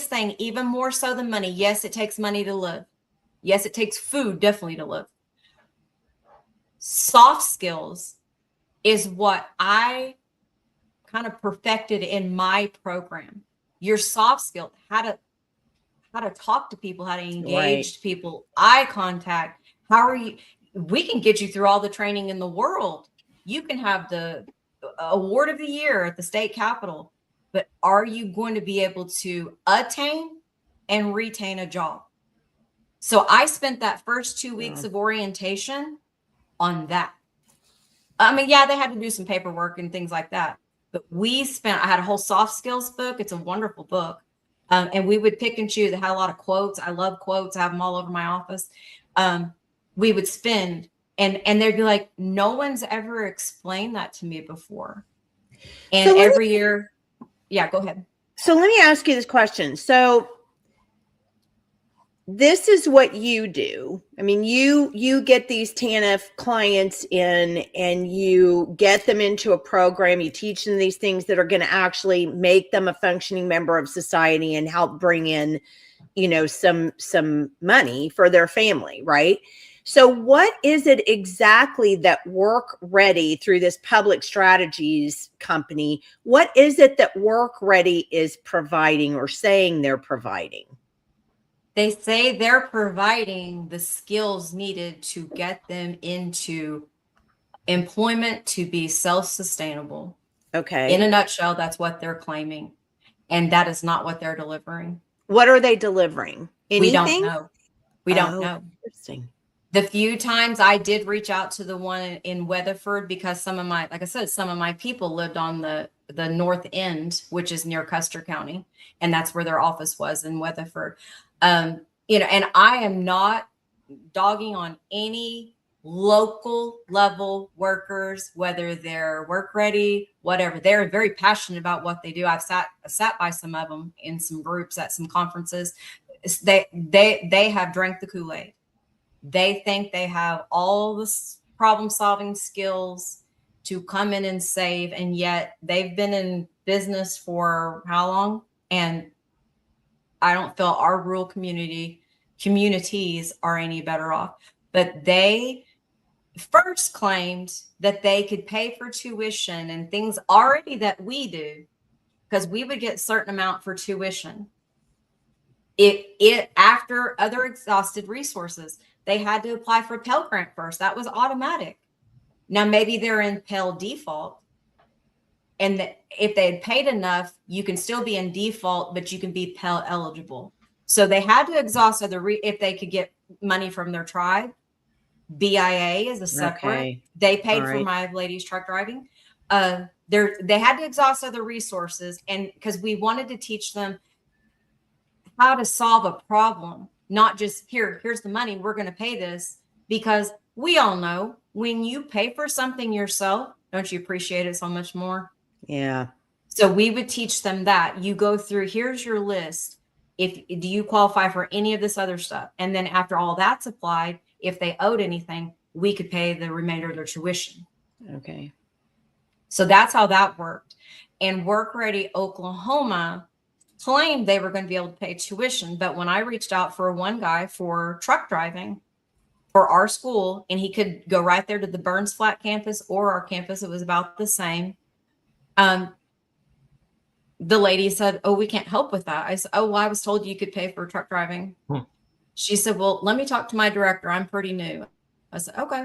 thing, even more so than money. Yes, it takes money to live. Yes, it takes food definitely to live. Soft skills is what I kind of perfected in my program. Your soft skill, how to talk to people, how to engage people, eye contact. How are you? We can get you through all the training in the world. You can have the award of the year at the state capitol, but are you going to be able to attain and retain a job? So I spent that first 2 weeks of orientation on that. I mean, yeah, they had to do some paperwork and things like that, but I had a whole soft skills book. It's a wonderful book. And we would pick and choose. It had a lot of quotes. I love quotes. I have them all over my office. We would spend, and they'd be like, no one's ever explained that to me before. And so every year, go ahead. So let me ask you this question. So this is what you do. I mean, you get these TANF clients in and you get them into a program. You teach them these things that are going to actually make them a functioning member of society and help bring in, some money for their family, right? So what is it exactly that Work Ready through this public strategies company, what is it that Work Ready is providing or saying they're providing? They say they're providing the skills needed to get them into employment to be self-sustainable. Okay. In a nutshell, that's what they're claiming. And that is not what they're delivering. What are they delivering? Anything? We don't know. Interesting. The few times I did reach out to the one in Weatherford, because some of my, like I said, some of my people lived on the north end, which is near Custer County, and that's where their office was, in Weatherford. And I am not dogging on any local level workers, whether they're work ready, whatever. They're very passionate about what they do. I've sat by some of them in some groups at some conferences. They have drank the Kool-Aid. They think they have all the problem solving skills to come in and save, and yet they've been in business for how long? And I don't feel our rural communities are any better off. But they first claimed that they could pay for tuition and things already that we do, because we would get a certain amount for tuition. It after other exhausted resources, they had to apply for a Pell Grant first. That was automatic. Now, maybe they're in Pell default, and if they had paid enough, you can still be in default, but you can be Pell eligible. So they had to exhaust if they could get money from their tribe. BIA is a separate. Okay. They paid All for right. my lady's truck driving. They had to exhaust other resources, and because we wanted to teach them how to solve a problem, not just here's the money, we're going to pay this, because we all know when you pay for something yourself, don't you appreciate it so much more? Yeah. So we would teach them that you go through, here's your list. Do you qualify for any of this other stuff? And then after all that's applied, if they owed anything, we could pay the remainder of their tuition. Okay. So that's how that worked. And Work Ready Oklahoma claimed they were going to be able to pay tuition. But when I reached out for one guy for truck driving for our school, and he could go right there to the Burns Flat campus or our campus, it was about the same. The lady said, "Oh, we can't help with that." I said, "Oh, well, I was told you could pay for truck driving." She said, "Well, let me talk to my director. I'm pretty new." I said, "Okay."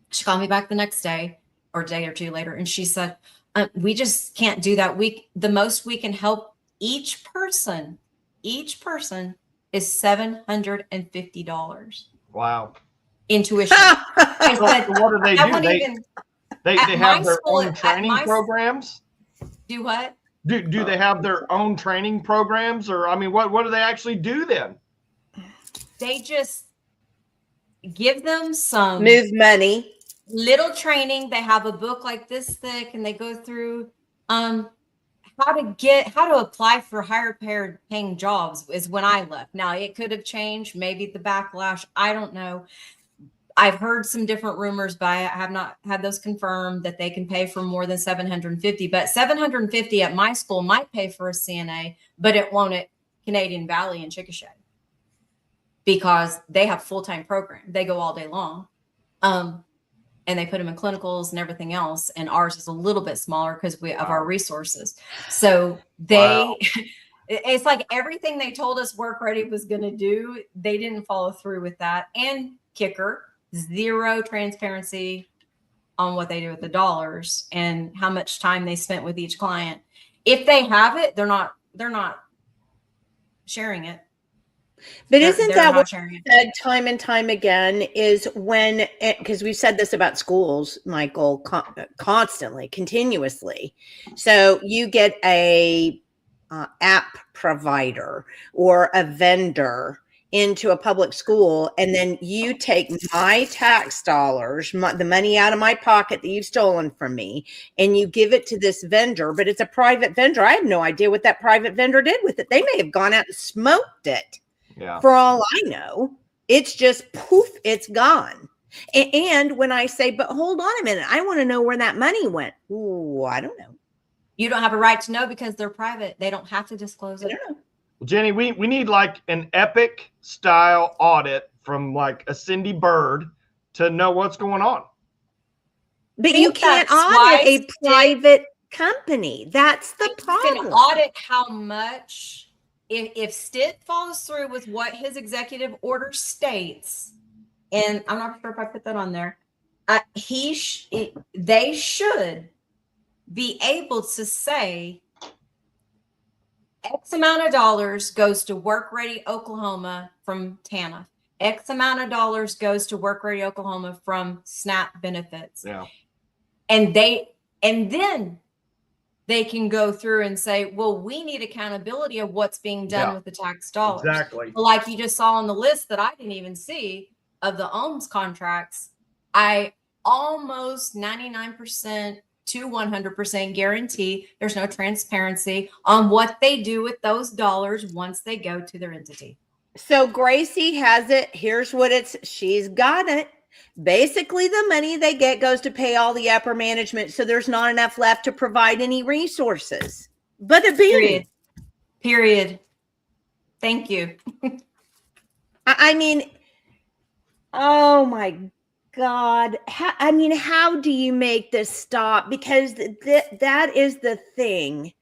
She called me back the next day or a day or two later, and she said, "We just can't do that. The most we can help each person is $750 Wow. in tuition." I said, So what do they "That do? won't even They at my have their school- own at training my- programs? do what?" Do they have their own training programs, or I mean, what do they actually do then? They just give them some Move money. little training. They have a book like this thick, and they go through how to apply for higher paying jobs is when I left. Now it could have changed, maybe the backlash, I don't know. I've heard some different rumors, but I have not had those confirmed that they can pay for more than $750. But $750 at my school might pay for a CNA, but it won't at Canadian Valley and Chickasha, because they have full-time program. They go all day long. And they put them in clinicals and everything else. And ours is a little bit smaller because of our resources. So it's like everything they told us Work Ready was going to do, they didn't follow through with that. And kicker, zero transparency on what they do with the dollars and how much time they spent with each client. If they have it, they're not sharing it. But isn't that what sharing you said time and time again is when, because we've said this about schools, Michael, constantly, continuously. So you get a app provider or a vendor into a public school, and then you take my tax dollars, the money out of my pocket that you've stolen from me, and you give it to this vendor, but it's a private vendor. I have no idea what that private vendor did with it. They may have gone out and smoked it. Yeah. For all I know, it's just poof, it's gone. And when I say, but hold on a minute, I want to know where that money went. Ooh, I don't know. You don't have a right to know because they're private. They don't have to disclose it. Jenny, we need like an epic style audit from like a Cindy Bird to know what's going on. But you can't audit a private company. That's the problem. You can audit how much. If Stitt follows through with what his executive order states, and I'm not sure if I put that on there, they should be able to say X amount of dollars goes to Work Ready Oklahoma from TANF. X amount of dollars goes to Work Ready Oklahoma from SNAP benefits. Yeah. And then they can go through and say, well, we need accountability of what's being done with the tax dollars. Exactly. Like you just saw on the list that I didn't even see of the OHMS contracts, I almost 99% to 100% guarantee there's no transparency on what they do with those dollars once they go to their entity. So Gracie has it. Here's what she's got it. Basically, the money they get goes to pay all the upper management, so there's not enough left to provide any resources. But Period. Thank you. I mean, oh my God. How do you make this stop? Because that is the thing.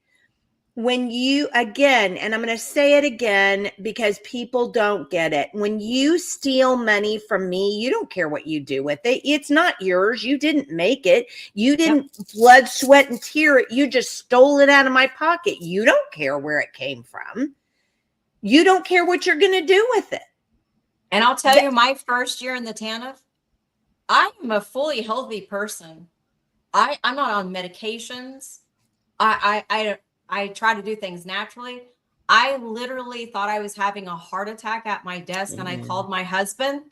When you, again, and I'm going to say it again because people don't get it. When you steal money from me, you don't care what you do with it. It's not yours. You didn't make it. You didn't blood, sweat, and tear it. You just stole it out of my pocket. You don't care where it came from. You don't care what you're going to do with it. And I'll tell you, my first year in the TANF, I am a fully healthy person. I'm not on medications. I try to do things naturally. I literally thought I was having a heart attack at my desk, and I called my husband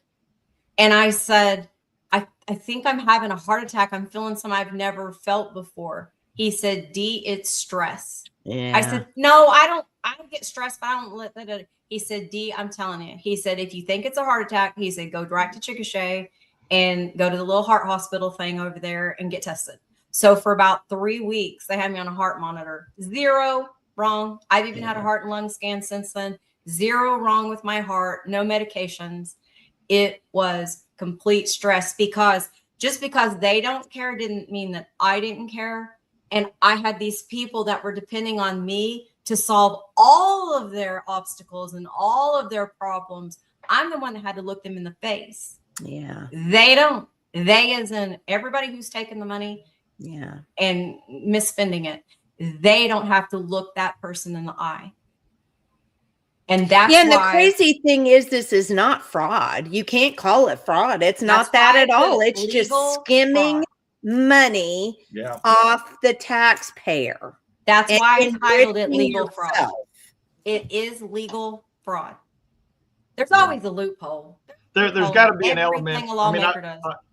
and I said, I think I'm having a heart attack. I'm feeling something I've never felt before. He said, Dee, it's stress. Yeah. I said, no, I don't get stressed, but I don't let that. He said, Dee, I'm telling you. He said, if you think it's a heart attack, he said, go direct to Chickasha and go to the little heart hospital thing over there and get tested. So for about 3 weeks, they had me on a heart monitor. 0 wrong. I've even had a heart and lung scan since then. 0 wrong with my heart. No medications. It was complete stress because just because they don't care didn't mean that I didn't care. And I had these people that were depending on me to solve all of their obstacles and all of their problems. I'm the one that had to look them in the face. Yeah. They don't. They, as in everybody who's taking the money, and misspending it, they don't have to look that person in the eye. And that's and the crazy thing is, this is not fraud. You can't call it fraud. It's not that at all. It's just skimming money off the taxpayer. That's why I titled it legal fraud. It is legal fraud. There's always a loophole. There's got to be an element.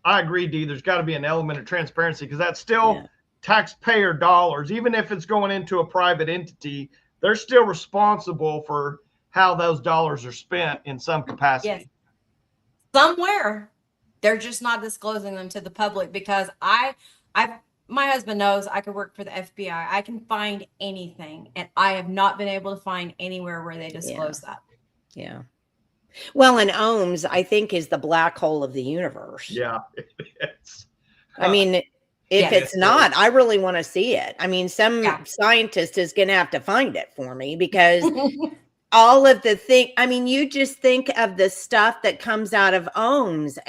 I agree, Dee. There's got to be an element of transparency because that's still taxpayer dollars. Even if it's going into a private entity, they're still responsible for how those dollars are spent in some capacity. Yes. Somewhere, they're just not disclosing them to the public because my husband knows I could work for the FBI. I can find anything, and I have not been able to find anywhere where they disclose that. Yeah. Well, and OHMS, I think, is the black hole of the universe. Yeah. I mean, if it's not, I really want to see it. I mean, some scientist is going to have to find it for me because all of the thing, I mean, you just think of the stuff that comes out of OHMS.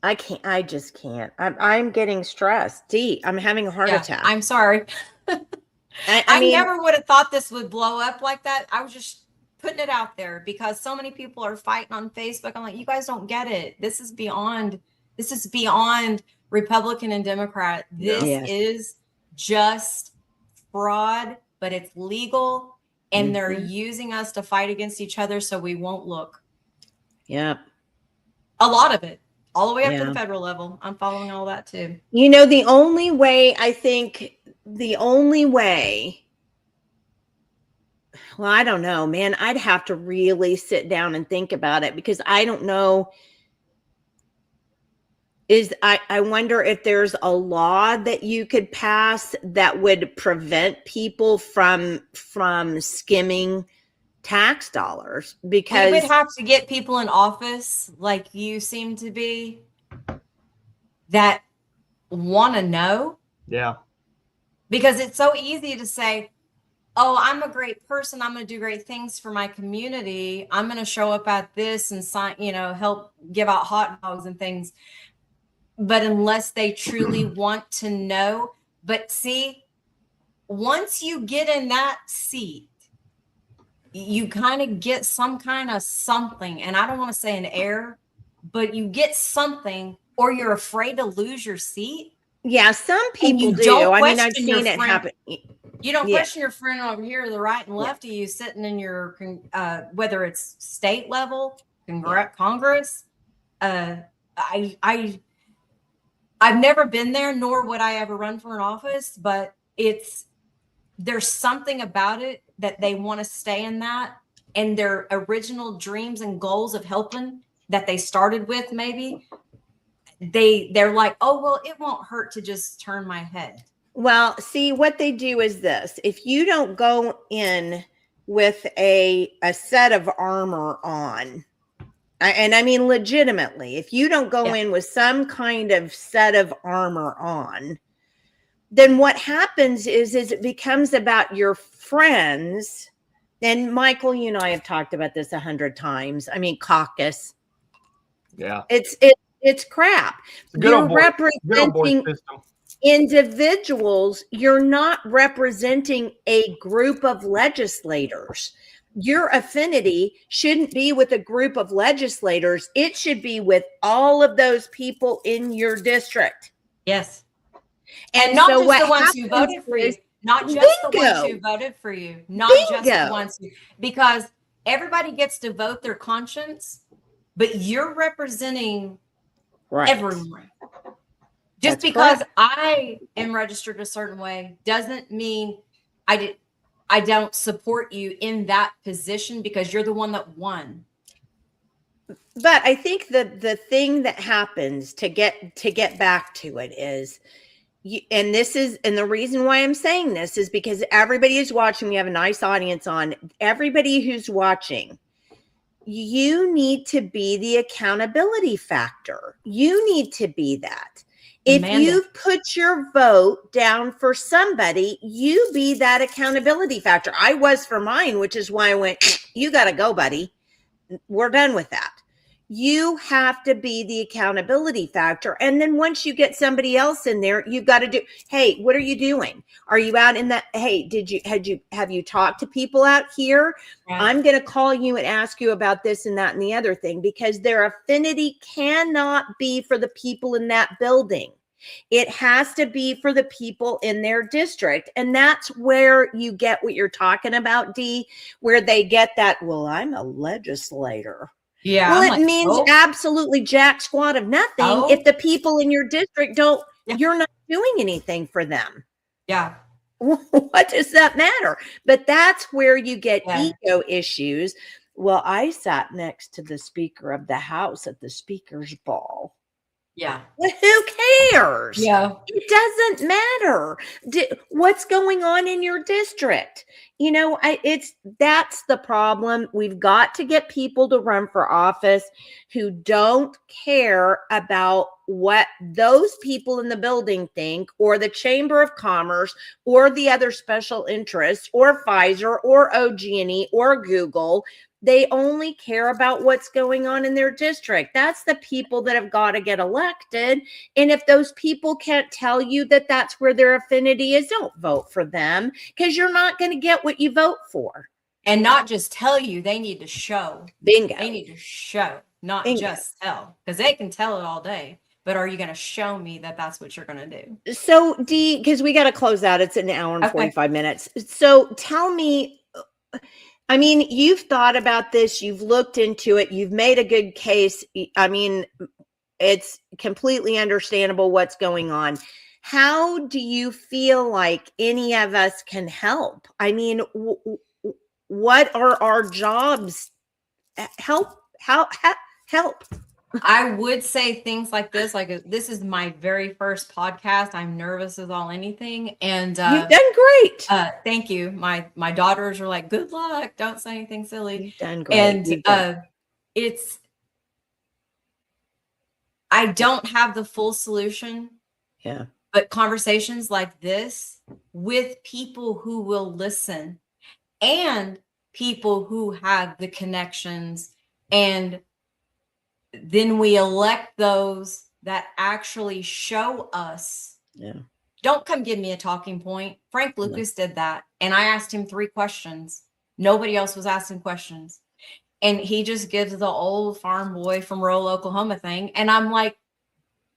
I just can't. I'm getting stressed. Dee, I'm having a heart attack. I'm sorry. I mean, never would have thought this would blow up like that. I was just putting it out there because so many people are fighting on Facebook. I'm like, you guys don't get it. This is beyond Republican and Democrat. This is just fraud, but it's legal, and they're using us to fight against each other so we won't look. Yeah. A lot of it, all the way up to the federal level. I'm following all that too. You know, the only way, well, I don't know, man. I'd have to really sit down and think about it because I don't know. I wonder if there's a law that you could pass that would prevent people from skimming tax dollars, because we would have to get people in office like you seem to be that want to know. Yeah. Because it's so easy to say, oh, I'm a great person. I'm going to do great things for my community. I'm going to show up at this and sign, help give out hot dogs and things. But unless they truly want to know, but see, once you get in that seat, you kind of get some kind of something, and I don't want to say an error, but you get something, or you're afraid to lose your seat. Yeah, some And you people do. don't I mean, I've question your seen it friend. happen. You don't Yeah. question your friend over here to the right and left of you sitting in your, whether it's state level, Congress. I've never been there, nor would I ever run for an office, but there's something about it that they want to stay in that, and their original dreams and goals of helping that they started with, maybe they're like, oh, well, it won't hurt to just turn my head. Well, see, what they do is this. If you don't go in with a set of armor on, and I mean legitimately, if you don't go in with some kind of set of armor on, then what happens is it becomes about your friends. And Michael, you and I have talked about this 100 times. I mean, caucus. Yeah. It's crap. You're representing system. Individuals. You're not representing a group of legislators. Your affinity shouldn't be with a group of legislators. It should be with all of those people in your district. Yes. And not so just the ones who voted for you, not just the ones who voted for you, not just the ones who, because everybody gets to vote their conscience, but you're representing everyone. Just because I am registered a certain way doesn't mean I don't support you in that position because you're the one that won. But I think the thing that happens to get back to it is, and the reason why I'm saying this is because everybody is watching. We have a nice audience on. Everybody who's watching, you need to be the accountability factor. You need to be that. If you've put your vote down for somebody, you be that accountability factor. I was for mine, which is why I went, you got to go, buddy. We're done with that. You have to be the accountability factor. And then once you get somebody else in there, you've got to do, hey, what are you doing? Are you out in that? Hey, have you talked to people out here? Right. I'm going to call you and ask you about this and that and the other thing, because their affinity cannot be for the people in that building. It has to be for the people in their district. And that's where you get what you're talking about, Dee, where they get that, well, I'm a legislator. Yeah. Well, it means absolutely jack squat of nothing if the people in your district don't, you're not doing anything for them. Yeah. What does that matter? But that's where you get ego issues. Well, I sat next to the Speaker of the House at the Speaker's Ball. Yeah. Well, who cares? Yeah. It doesn't matter. What's going on in your district? You know, that's the problem. We've got to get people to run for office who don't care about what those people in the building think, or the Chamber of Commerce, or the other special interests, or Pfizer, or OG&E, or Google. They only care about what's going on in their district. That's the people that have got to get elected. And if those people can't tell you that that's where their affinity is, don't vote for them, because you're not going to get what you vote for. And not just tell you, they need to show. Bingo. They need to show, not just tell, because they can tell it all day. But are you going to show me that that's what you're going to do? So, Dee, because we got to close out. It's an hour and 45 minutes. So tell me, I mean, you've thought about this, you've looked into it, you've made a good case. I mean, it's completely understandable what's going on. How do you feel like any of us can help? I mean, what are our jobs? Help. I would say things like this, this is my very first podcast. I'm nervous as all anything. And you've done great. Thank you. My daughters are like, good luck. Don't say anything silly. You've done great. And I don't have the full solution. Yeah. But conversations like this with people who will listen, and people who have the connections, and then we elect those that actually show us. Yeah. Don't come give me a talking point. Frank Lucas did that. And I asked him 3 questions. Nobody else was asking questions. And he just gives the old farm boy from rural Oklahoma thing. And I'm like,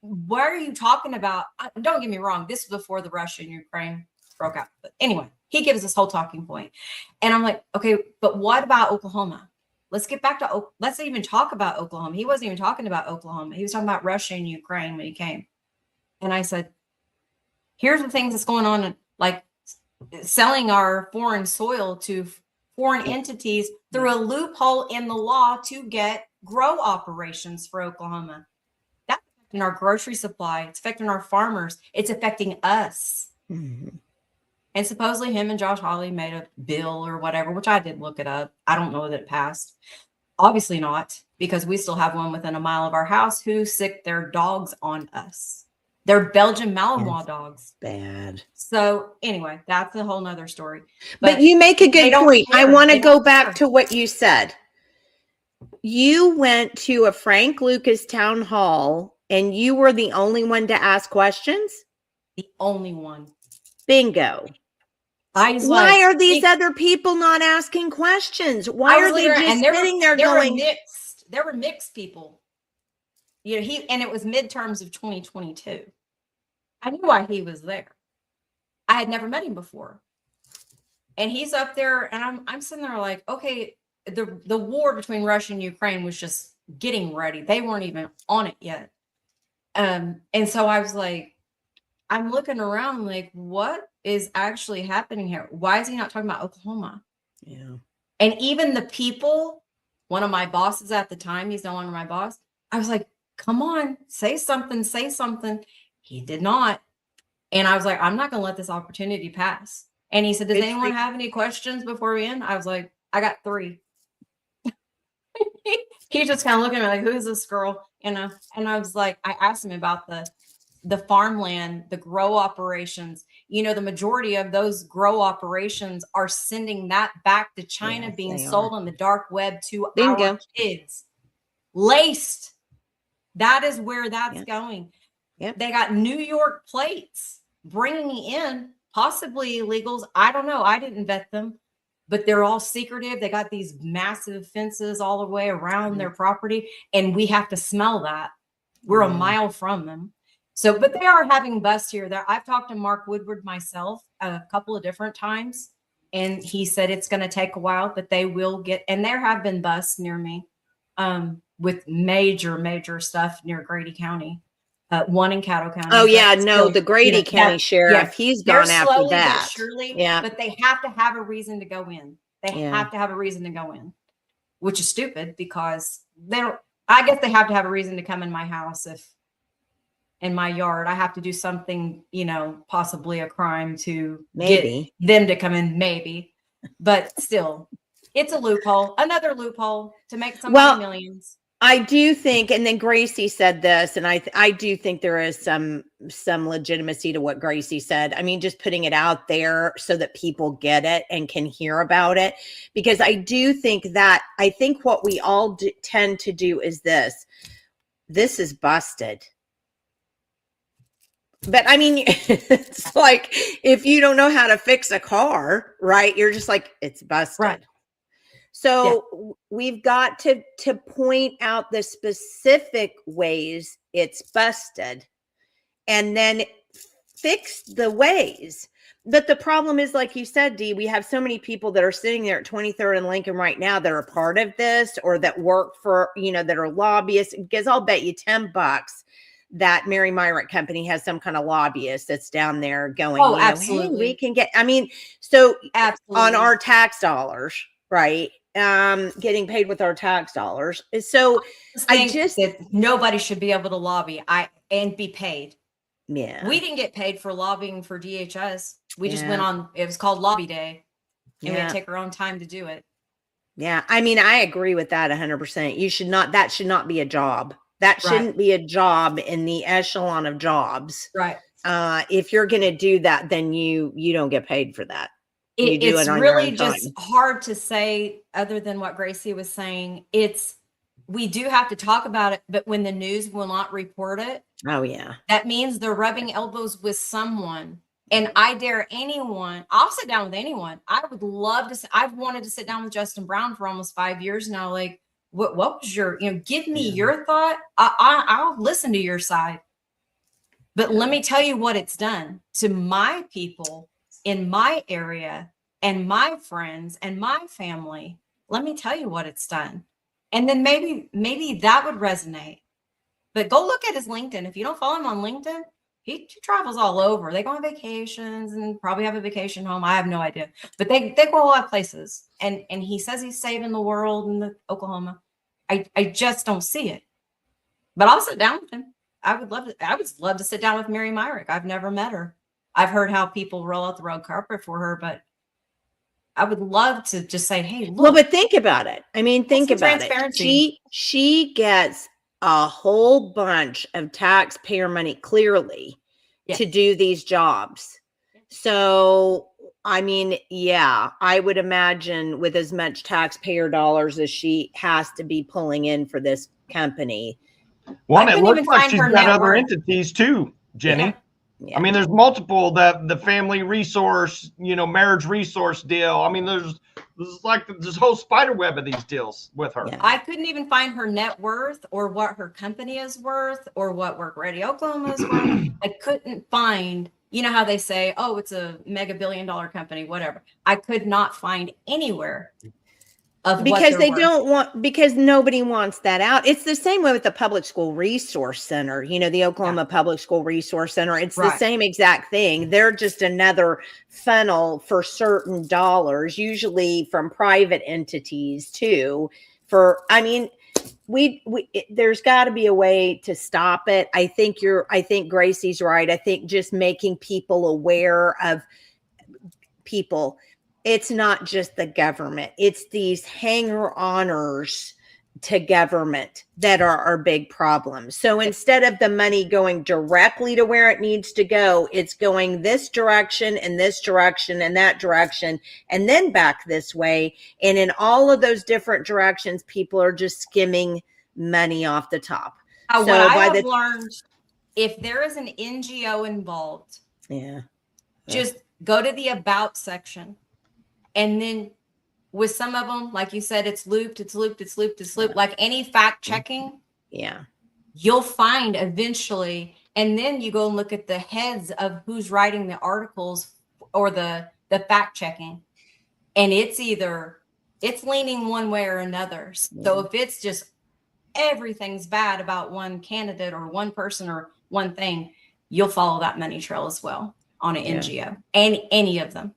what are you talking about? Don't get me wrong. This was before the Russia and Ukraine broke out. But anyway, he gives this whole talking point. And I'm like, okay, but what about Oklahoma? Let's get back to, let's even talk about Oklahoma. He wasn't even talking about Oklahoma. He was talking about Russia and Ukraine when he came. And I said, here's the things that's going on, like selling our foreign soil to foreign entities through a loophole in the law to get grow operations for Oklahoma. That's affecting our grocery supply. It's affecting our farmers. It's affecting us. Mm-hmm. And supposedly him and Josh Hawley made a bill or whatever, which I did look it up. I don't know that it passed. Obviously not, because we still have one within a mile of our house who sick their dogs on us. They're Belgian Malinois dogs. Bad. So anyway, that's a whole nother story. But you make a good point. I want to go back care. to what you said. You went to a Frank Lucas town hall and you were the only one to ask questions? The only one. Bingo. Why are these other people not asking questions? Why are they just sitting there going? There were mixed people. You know, and it was midterms of 2022. I knew why he was there. I had never met him before. And he's up there and I'm sitting there like, okay, the war between Russia and Ukraine was just getting ready. They weren't even on it yet. And so I was like, I'm looking around like, what is actually happening here? Why is he not talking about Oklahoma? Yeah. And even the people, one of my bosses at the time, he's no longer my boss. I was like, come on, say something, say something. He did not. And I was like, I'm not going to let this opportunity pass. And he said, does anyone have any questions before we end? I was like, I got 3. He just kind of looking at me like, who's this girl? You know? And I was like, I asked him about the farmland, the grow operations. You know, the majority of those grow operations are sending that back to China, being sold on the dark web to our kids. Laced. That is where that's going. Yep. They got New York plates bringing in possibly illegals. I don't know. I didn't vet them, but they're all secretive. They got these massive fences all the way around their property, and we have to smell that. We're a mile from them. So, but they are having busts here. I've talked to Mark Woodward myself a couple of different times, and he said it's going to take a while, but they will get, and there have been busts near me with major stuff near Grady County, one in Caddo County. Oh yeah, no, the Grady County sheriff, he's gone after that. But surely, but they have to have a reason to go in. They have to have a reason to go in, which is stupid because they don't, I guess they have to have a reason to come in my house if in my yard I have to do something, you know, possibly a crime to get them to come in, maybe. But still, it's a loophole, another loophole to make somebody millions. I do think, and then Gracie said this, and I do think there is some legitimacy to what Gracie said. I mean, just putting it out there so that people get it and can hear about it, because I do think what we all tend to do is this is busted. But I mean, it's like if you don't know how to fix a car, right? You're just like, it's busted. Right. So we've got to point out the specific ways it's busted and then fix the ways. But the problem is, like you said, Dee, we have so many people that are sitting there at 23rd and Lincoln right now that are part of this or that work for, you know, that are lobbyists. Because I'll bet you $10 that Mary Myrick Company has some kind of lobbyist that's down there going, oh, absolutely. Hey, we can get, I mean, so absolutely. On our tax dollars, right? Getting paid with our tax dollars. So I just that nobody should be able to lobby and be paid. Yeah. We didn't get paid for lobbying for DHS. We just went on, it was called Lobby Day. And we had to take our own time to do it. Yeah. I mean, I agree with that 100%. That should not be a job. That shouldn't be a job in the echelon of jobs. Right. If you're going to do that, then you don't get paid for that. It's really just hard to say other than what Gracie was saying. We do have to talk about it, but when the news will not report it. Oh yeah. That means they're rubbing elbows with someone. And I dare anyone, I'll sit down with anyone. I would love to, I've wanted to sit down with Justin Brown for almost 5 years now. Like, what was your, give me your thought. I'll listen to your side. But let me tell you what it's done to my people in my area and my friends and my family. Let me tell you what it's done. And then maybe that would resonate. But go look at his LinkedIn. If you don't follow him on LinkedIn, he travels all over. They go on vacations and probably have a vacation home. I have no idea. But they go a lot of places. And he says he's saving the world in Oklahoma. I just don't see it. But I'll sit down with him. I would love to sit down with Mary Myrick. I've never met her. I've heard how people roll out the red carpet for her, but I would love to just say, hey, look. Well, but think about it. I mean, think about it. She gets a whole bunch of taxpayer money clearly to do these jobs. So, I mean, yeah, I would imagine with as much taxpayer dollars as she has to be pulling in for this company. Well, it looks like she's got other entities too, Jenny. Yeah. I mean, there's multiple, the family resource, marriage resource deal. I mean, there's like this whole spider web of these deals with her. Yeah. I couldn't even find her net worth or what her company is worth or what Work Ready Oklahoma is worth. I couldn't find, how they say, oh, it's a mega billion-dollar company, whatever. I could not find anywhere of because they don't want, because nobody wants that out. It's the same way with the Public School Resource Center, the Oklahoma Public School Resource Center. It's the same exact thing. They're just another funnel for certain dollars, usually from private entities too. There's got to be a way to stop it. I think Gracie's right. I think just making people aware of people. It's not just the government. It's these hanger-oners to government that are our big problems. So instead of the money going directly to where it needs to go, it's going this direction and this direction and that direction, and then back this way. And in all of those different directions, people are just skimming money off the top. What I have learned, if there is an NGO involved, just go to the About section. And then with some of them, like you said, it's looped. Like any fact checking. Yeah. You'll find eventually. And then you go and look at the heads of who's writing the articles or the fact checking. And it's leaning one way or another. So if it's just everything's bad about one candidate or one person or one thing, you'll follow that money trail as well on an NGO. And any of them.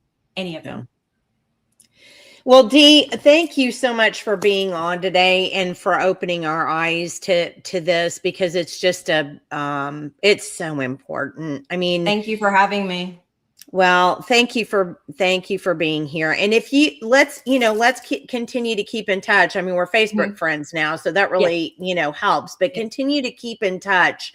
Well, Dee, thank you so much for being on today and for opening our eyes to this, because it's just it's so important. I mean, thank you for having me. Well, thank you for being here. And if let's continue to keep in touch. I mean, we're Facebook friends now, so that really, helps, but continue to keep in touch.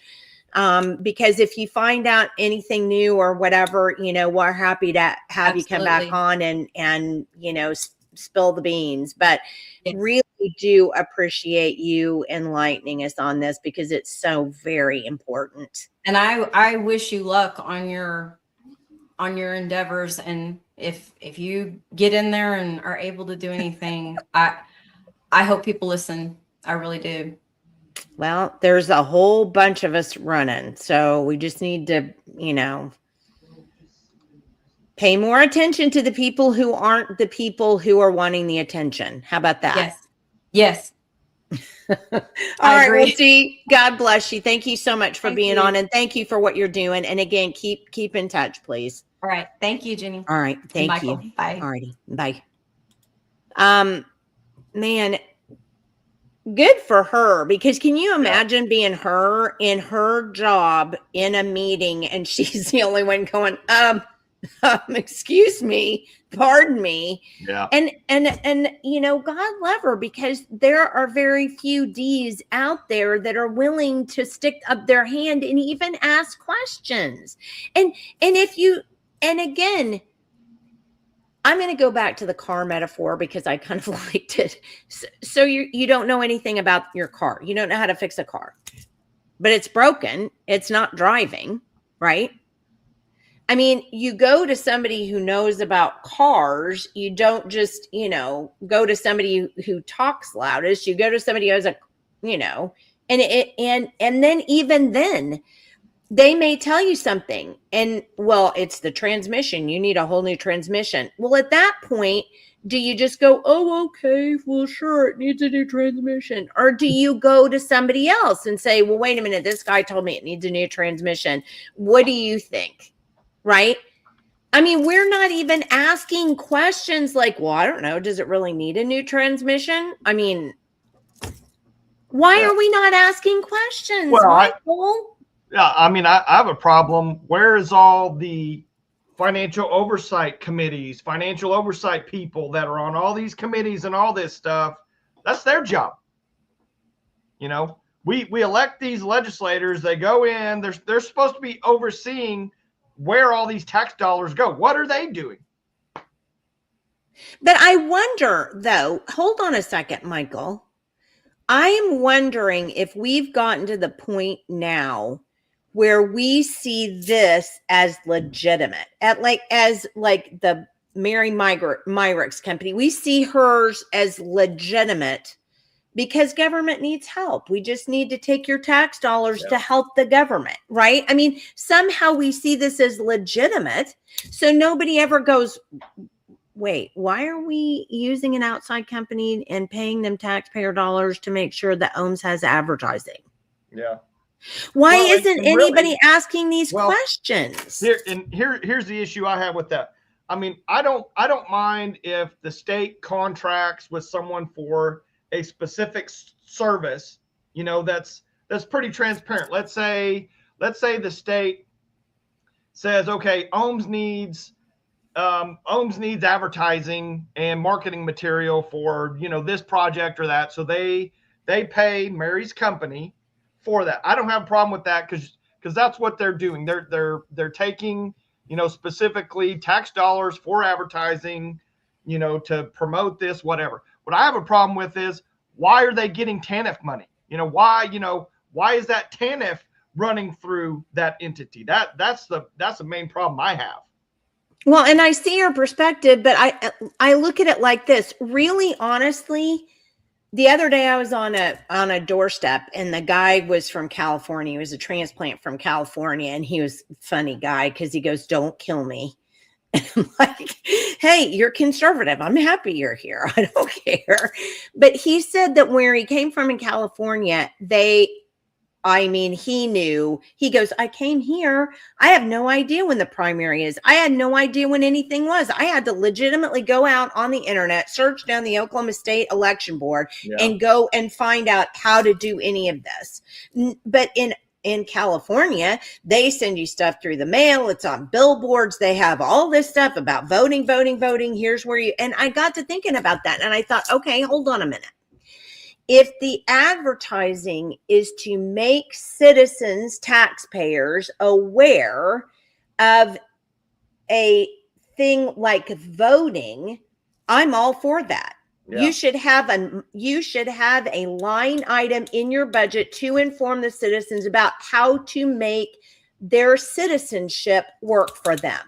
Because if you find out anything new or whatever, we're happy to have you come back on and spill the beans, but really do appreciate you enlightening us on this, because it's so very important. And I wish you luck on your endeavors. And if you get in there and are able to do anything, I hope people listen. I really do. Well, there's a whole bunch of us running, so we just need to, pay more attention to the people who aren't the people who are wanting the attention. How about that? Yes. All right, well, Dee, God bless you. Thank you so much for being on, and thank you for what you're doing. And again, keep in touch, please. All right. Thank you, Jenny. All right. Thank you. Bye. All righty. Bye. Man, good for her, because can you imagine being her in her job in a meeting and she's the only one going, excuse me, pardon me. Yeah. And God love her, because there are very few D's out there that are willing to stick up their hand and even ask questions. And again, I'm going to go back to the car metaphor, because I kind of liked it. So you don't know anything about your car. You don't know how to fix a car, but it's broken. It's not driving, right? I mean, you go to somebody who knows about cars. You don't just, go to somebody who talks loudest. You go to somebody who has and then even then, they may tell you something and, well, it's the transmission. You need a whole new transmission. Well, at that point, do you just go, oh, okay, well, sure, it needs a new transmission? Or do you go to somebody else and say, well, wait a minute, this guy told me it needs a new transmission. What do you think? Right? I mean, we're not even asking questions like, well, I don't know, does it really need a new transmission? I mean, why are we not asking questions, Well, Michael? I mean, I have a problem. Where is all the financial oversight committees, financial oversight people that are on all these committees and all this stuff? That's their job. We elect these legislators. They go in. They're supposed to be overseeing where all these tax dollars go. What are they doing? But I wonder, though, hold on a second, Michael. I am wondering if we've gotten to the point now where we see this as legitimate, as the Mary Myrick's company. We see hers as legitimate because government needs help. We just need to take your tax dollars to help the government, right? I mean, somehow we see this as legitimate. So nobody ever goes, wait, why are we using an outside company and paying them taxpayer dollars to make sure that OHMS has advertising? Yeah. Why isn't anybody asking these questions? Here's the issue I have with that. I mean, I don't mind if the state contracts with someone for a specific service, that's pretty transparent. Let's say the state says, okay, OHMS needs advertising and marketing material for, this project or that. So they pay Mary's company for that. I don't have a problem with that because that's what they're doing. They're taking, specifically tax dollars for advertising, to promote this, whatever. What I have a problem with is, why are they getting TANF money? Why is that TANF running through that entity? That's the main problem I have. Well, and I see your perspective, but I look at it like this. Really, honestly, the other day I was on a doorstep and the guy was from California. He was a transplant from California, and he was a funny guy because he goes, "Don't kill me." And I'm like, hey, you're conservative. I'm happy you're here. I don't care. But he said that where he came from in California, he knew. He goes, I came here. I have no idea when the primary is. I had no idea when anything was. I had to legitimately go out on the internet, search down the Oklahoma State Election Board, and go and find out how to do any of this. But in California, they send you stuff through the mail. It's on billboards. They have all this stuff about voting. Here's where and I got to thinking about that. And I thought, okay, hold on a minute. If the advertising is to make citizens, taxpayers aware of a thing like voting, I'm all for that. Yeah. You should have a line item in your budget to inform the citizens about how to make their citizenship work for them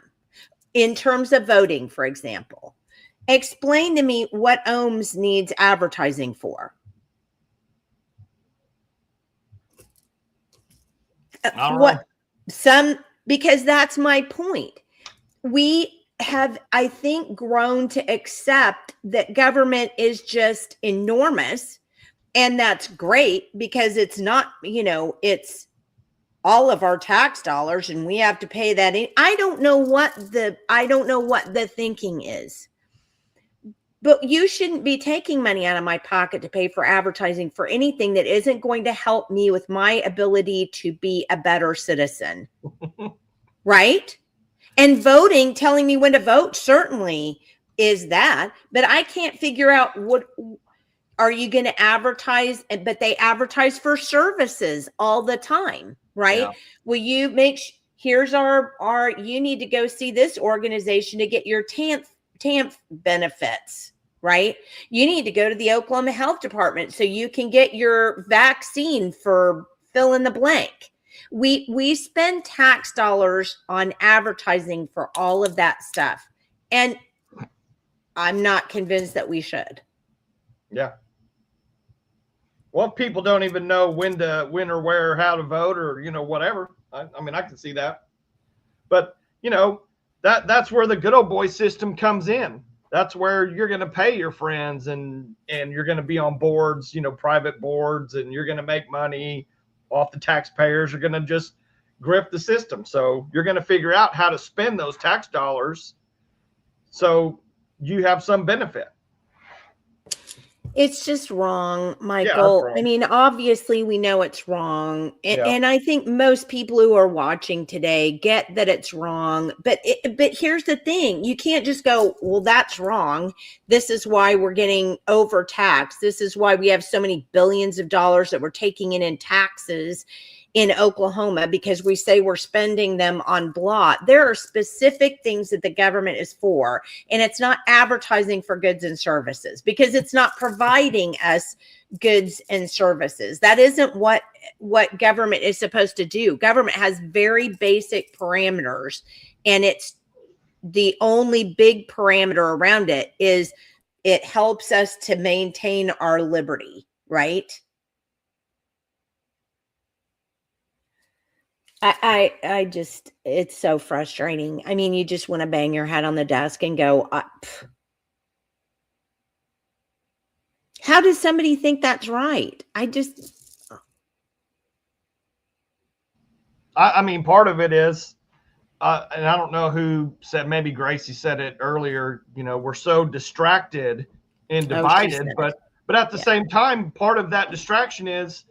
in terms of voting, for example. Explain to me what OHMS needs advertising for. Because that's my point. We have, I think, grown to accept that government is just enormous, and that's great because it's not, it's all of our tax dollars and we have to pay that in. I don't know what the thinking is. But you shouldn't be taking money out of my pocket to pay for advertising for anything that isn't going to help me with my ability to be a better citizen. Right? And voting, telling me when to vote, certainly is that. But I can't figure out what are you going to advertise? But they advertise for services all the time, right? Yeah. Will you here's our you need to go see this organization to get your TANF benefits. Right? You need to go to the Oklahoma Health Department so you can get your vaccine for fill in the blank. We spend tax dollars on advertising for all of that stuff. And I'm not convinced that we should. Yeah. Well, people don't even know when or where or how to vote or, whatever. I mean, I can see that. But, that's where the good old boy system comes in. That's where you're going to pay your friends and you're going to be on boards, private boards, and you're going to make money off the taxpayers. You're going to just grift the system. So you're going to figure out how to spend those tax dollars so you have some benefit. It's just wrong, Michael. wrong. I mean, obviously we know it's wrong. Yeah. And I think most people who are watching today get that it's wrong. But here's the thing. You can't just go, well, that's wrong. This is why we're getting overtaxed. This is why we have so many billions of dollars that we're taking in taxes in Oklahoma, because we say we're spending them on blot. There are specific things that the government is for, and it's not advertising for goods and services, because it's not providing us goods and services. That isn't what government is supposed to do. Government has very basic parameters, and it's the only big parameter around it is it helps us to maintain our liberty, right? I just, it's so frustrating. I mean, you just want to bang your head on the desk and go, how does somebody think that's right? I mean, part of it is, and I don't know who said, maybe Gracie said it earlier, we're so distracted and divided, but at the same time, part of that distraction is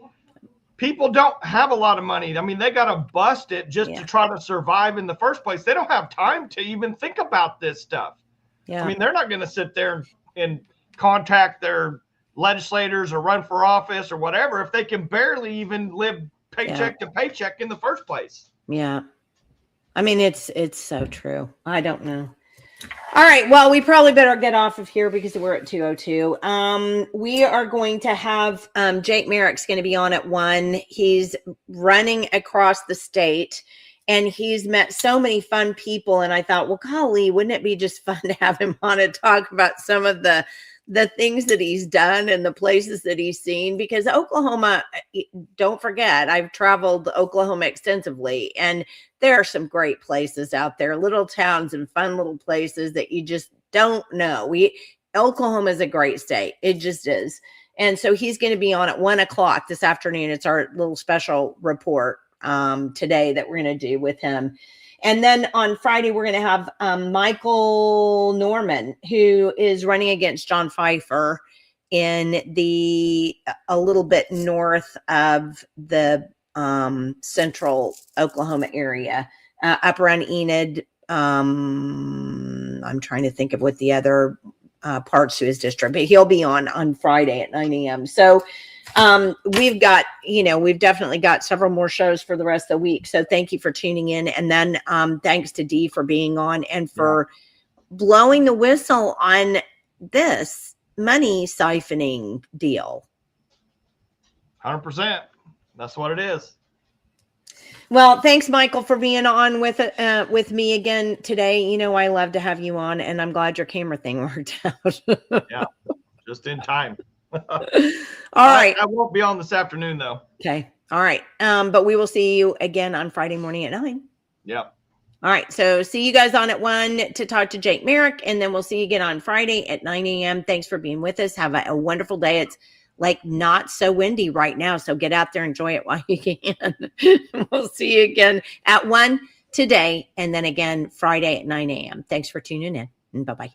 people don't have a lot of money. I mean, they got to bust it just to try to survive in the first place. They don't have time to even think about this stuff. Yeah. I mean, they're not going to sit there and contact their legislators or run for office or whatever if they can barely even live paycheck to paycheck in the first place. Yeah. I mean, it's so true. I don't know. All right. Well, we probably better get off of here because we're at 2:02. We are going to have Jake Merrick's going to be on at 1. He's running across the state, and he's met so many fun people. And I thought, well, golly, wouldn't it be just fun to have him on and talk about some of the things that he's done and the places that he's seen? Because Oklahoma, don't forget, I've traveled Oklahoma extensively, and there are some great places out there, little towns and fun little places that you just don't know. Oklahoma is a great state. It just is. And so he's going to be on at 1:00 this afternoon. It's our little special report today that we're going to do with him. And then on Friday, we're going to have Michael Norman, who is running against John Pfeiffer in a little bit north of the central Oklahoma area, up around Enid. I'm trying to think of what the other parts to his district, but he'll be on Friday at 9 a.m. So we've definitely got several more shows for the rest of the week. So thank you for tuning in. And then thanks to Dee for being on and for blowing the whistle on this money siphoning deal. 100%. That's what it is. Well, thanks, Michael, for being on with me again today. I love to have you on, and I'm glad your camera thing worked out. Yeah, just in time. All right. I won't be on this afternoon, though. Okay. All right. But we will see you again on Friday morning at 9. Yep. All right. So see you guys on at 1 to talk to Jake Merrick, and then we'll see you again on Friday at 9 a.m. Thanks for being with us. Have a wonderful day. It's not so windy right now, so get out there, enjoy it while you can. We'll see you again at 1 today, and then again Friday at 9 a.m. Thanks for tuning in, and bye-bye.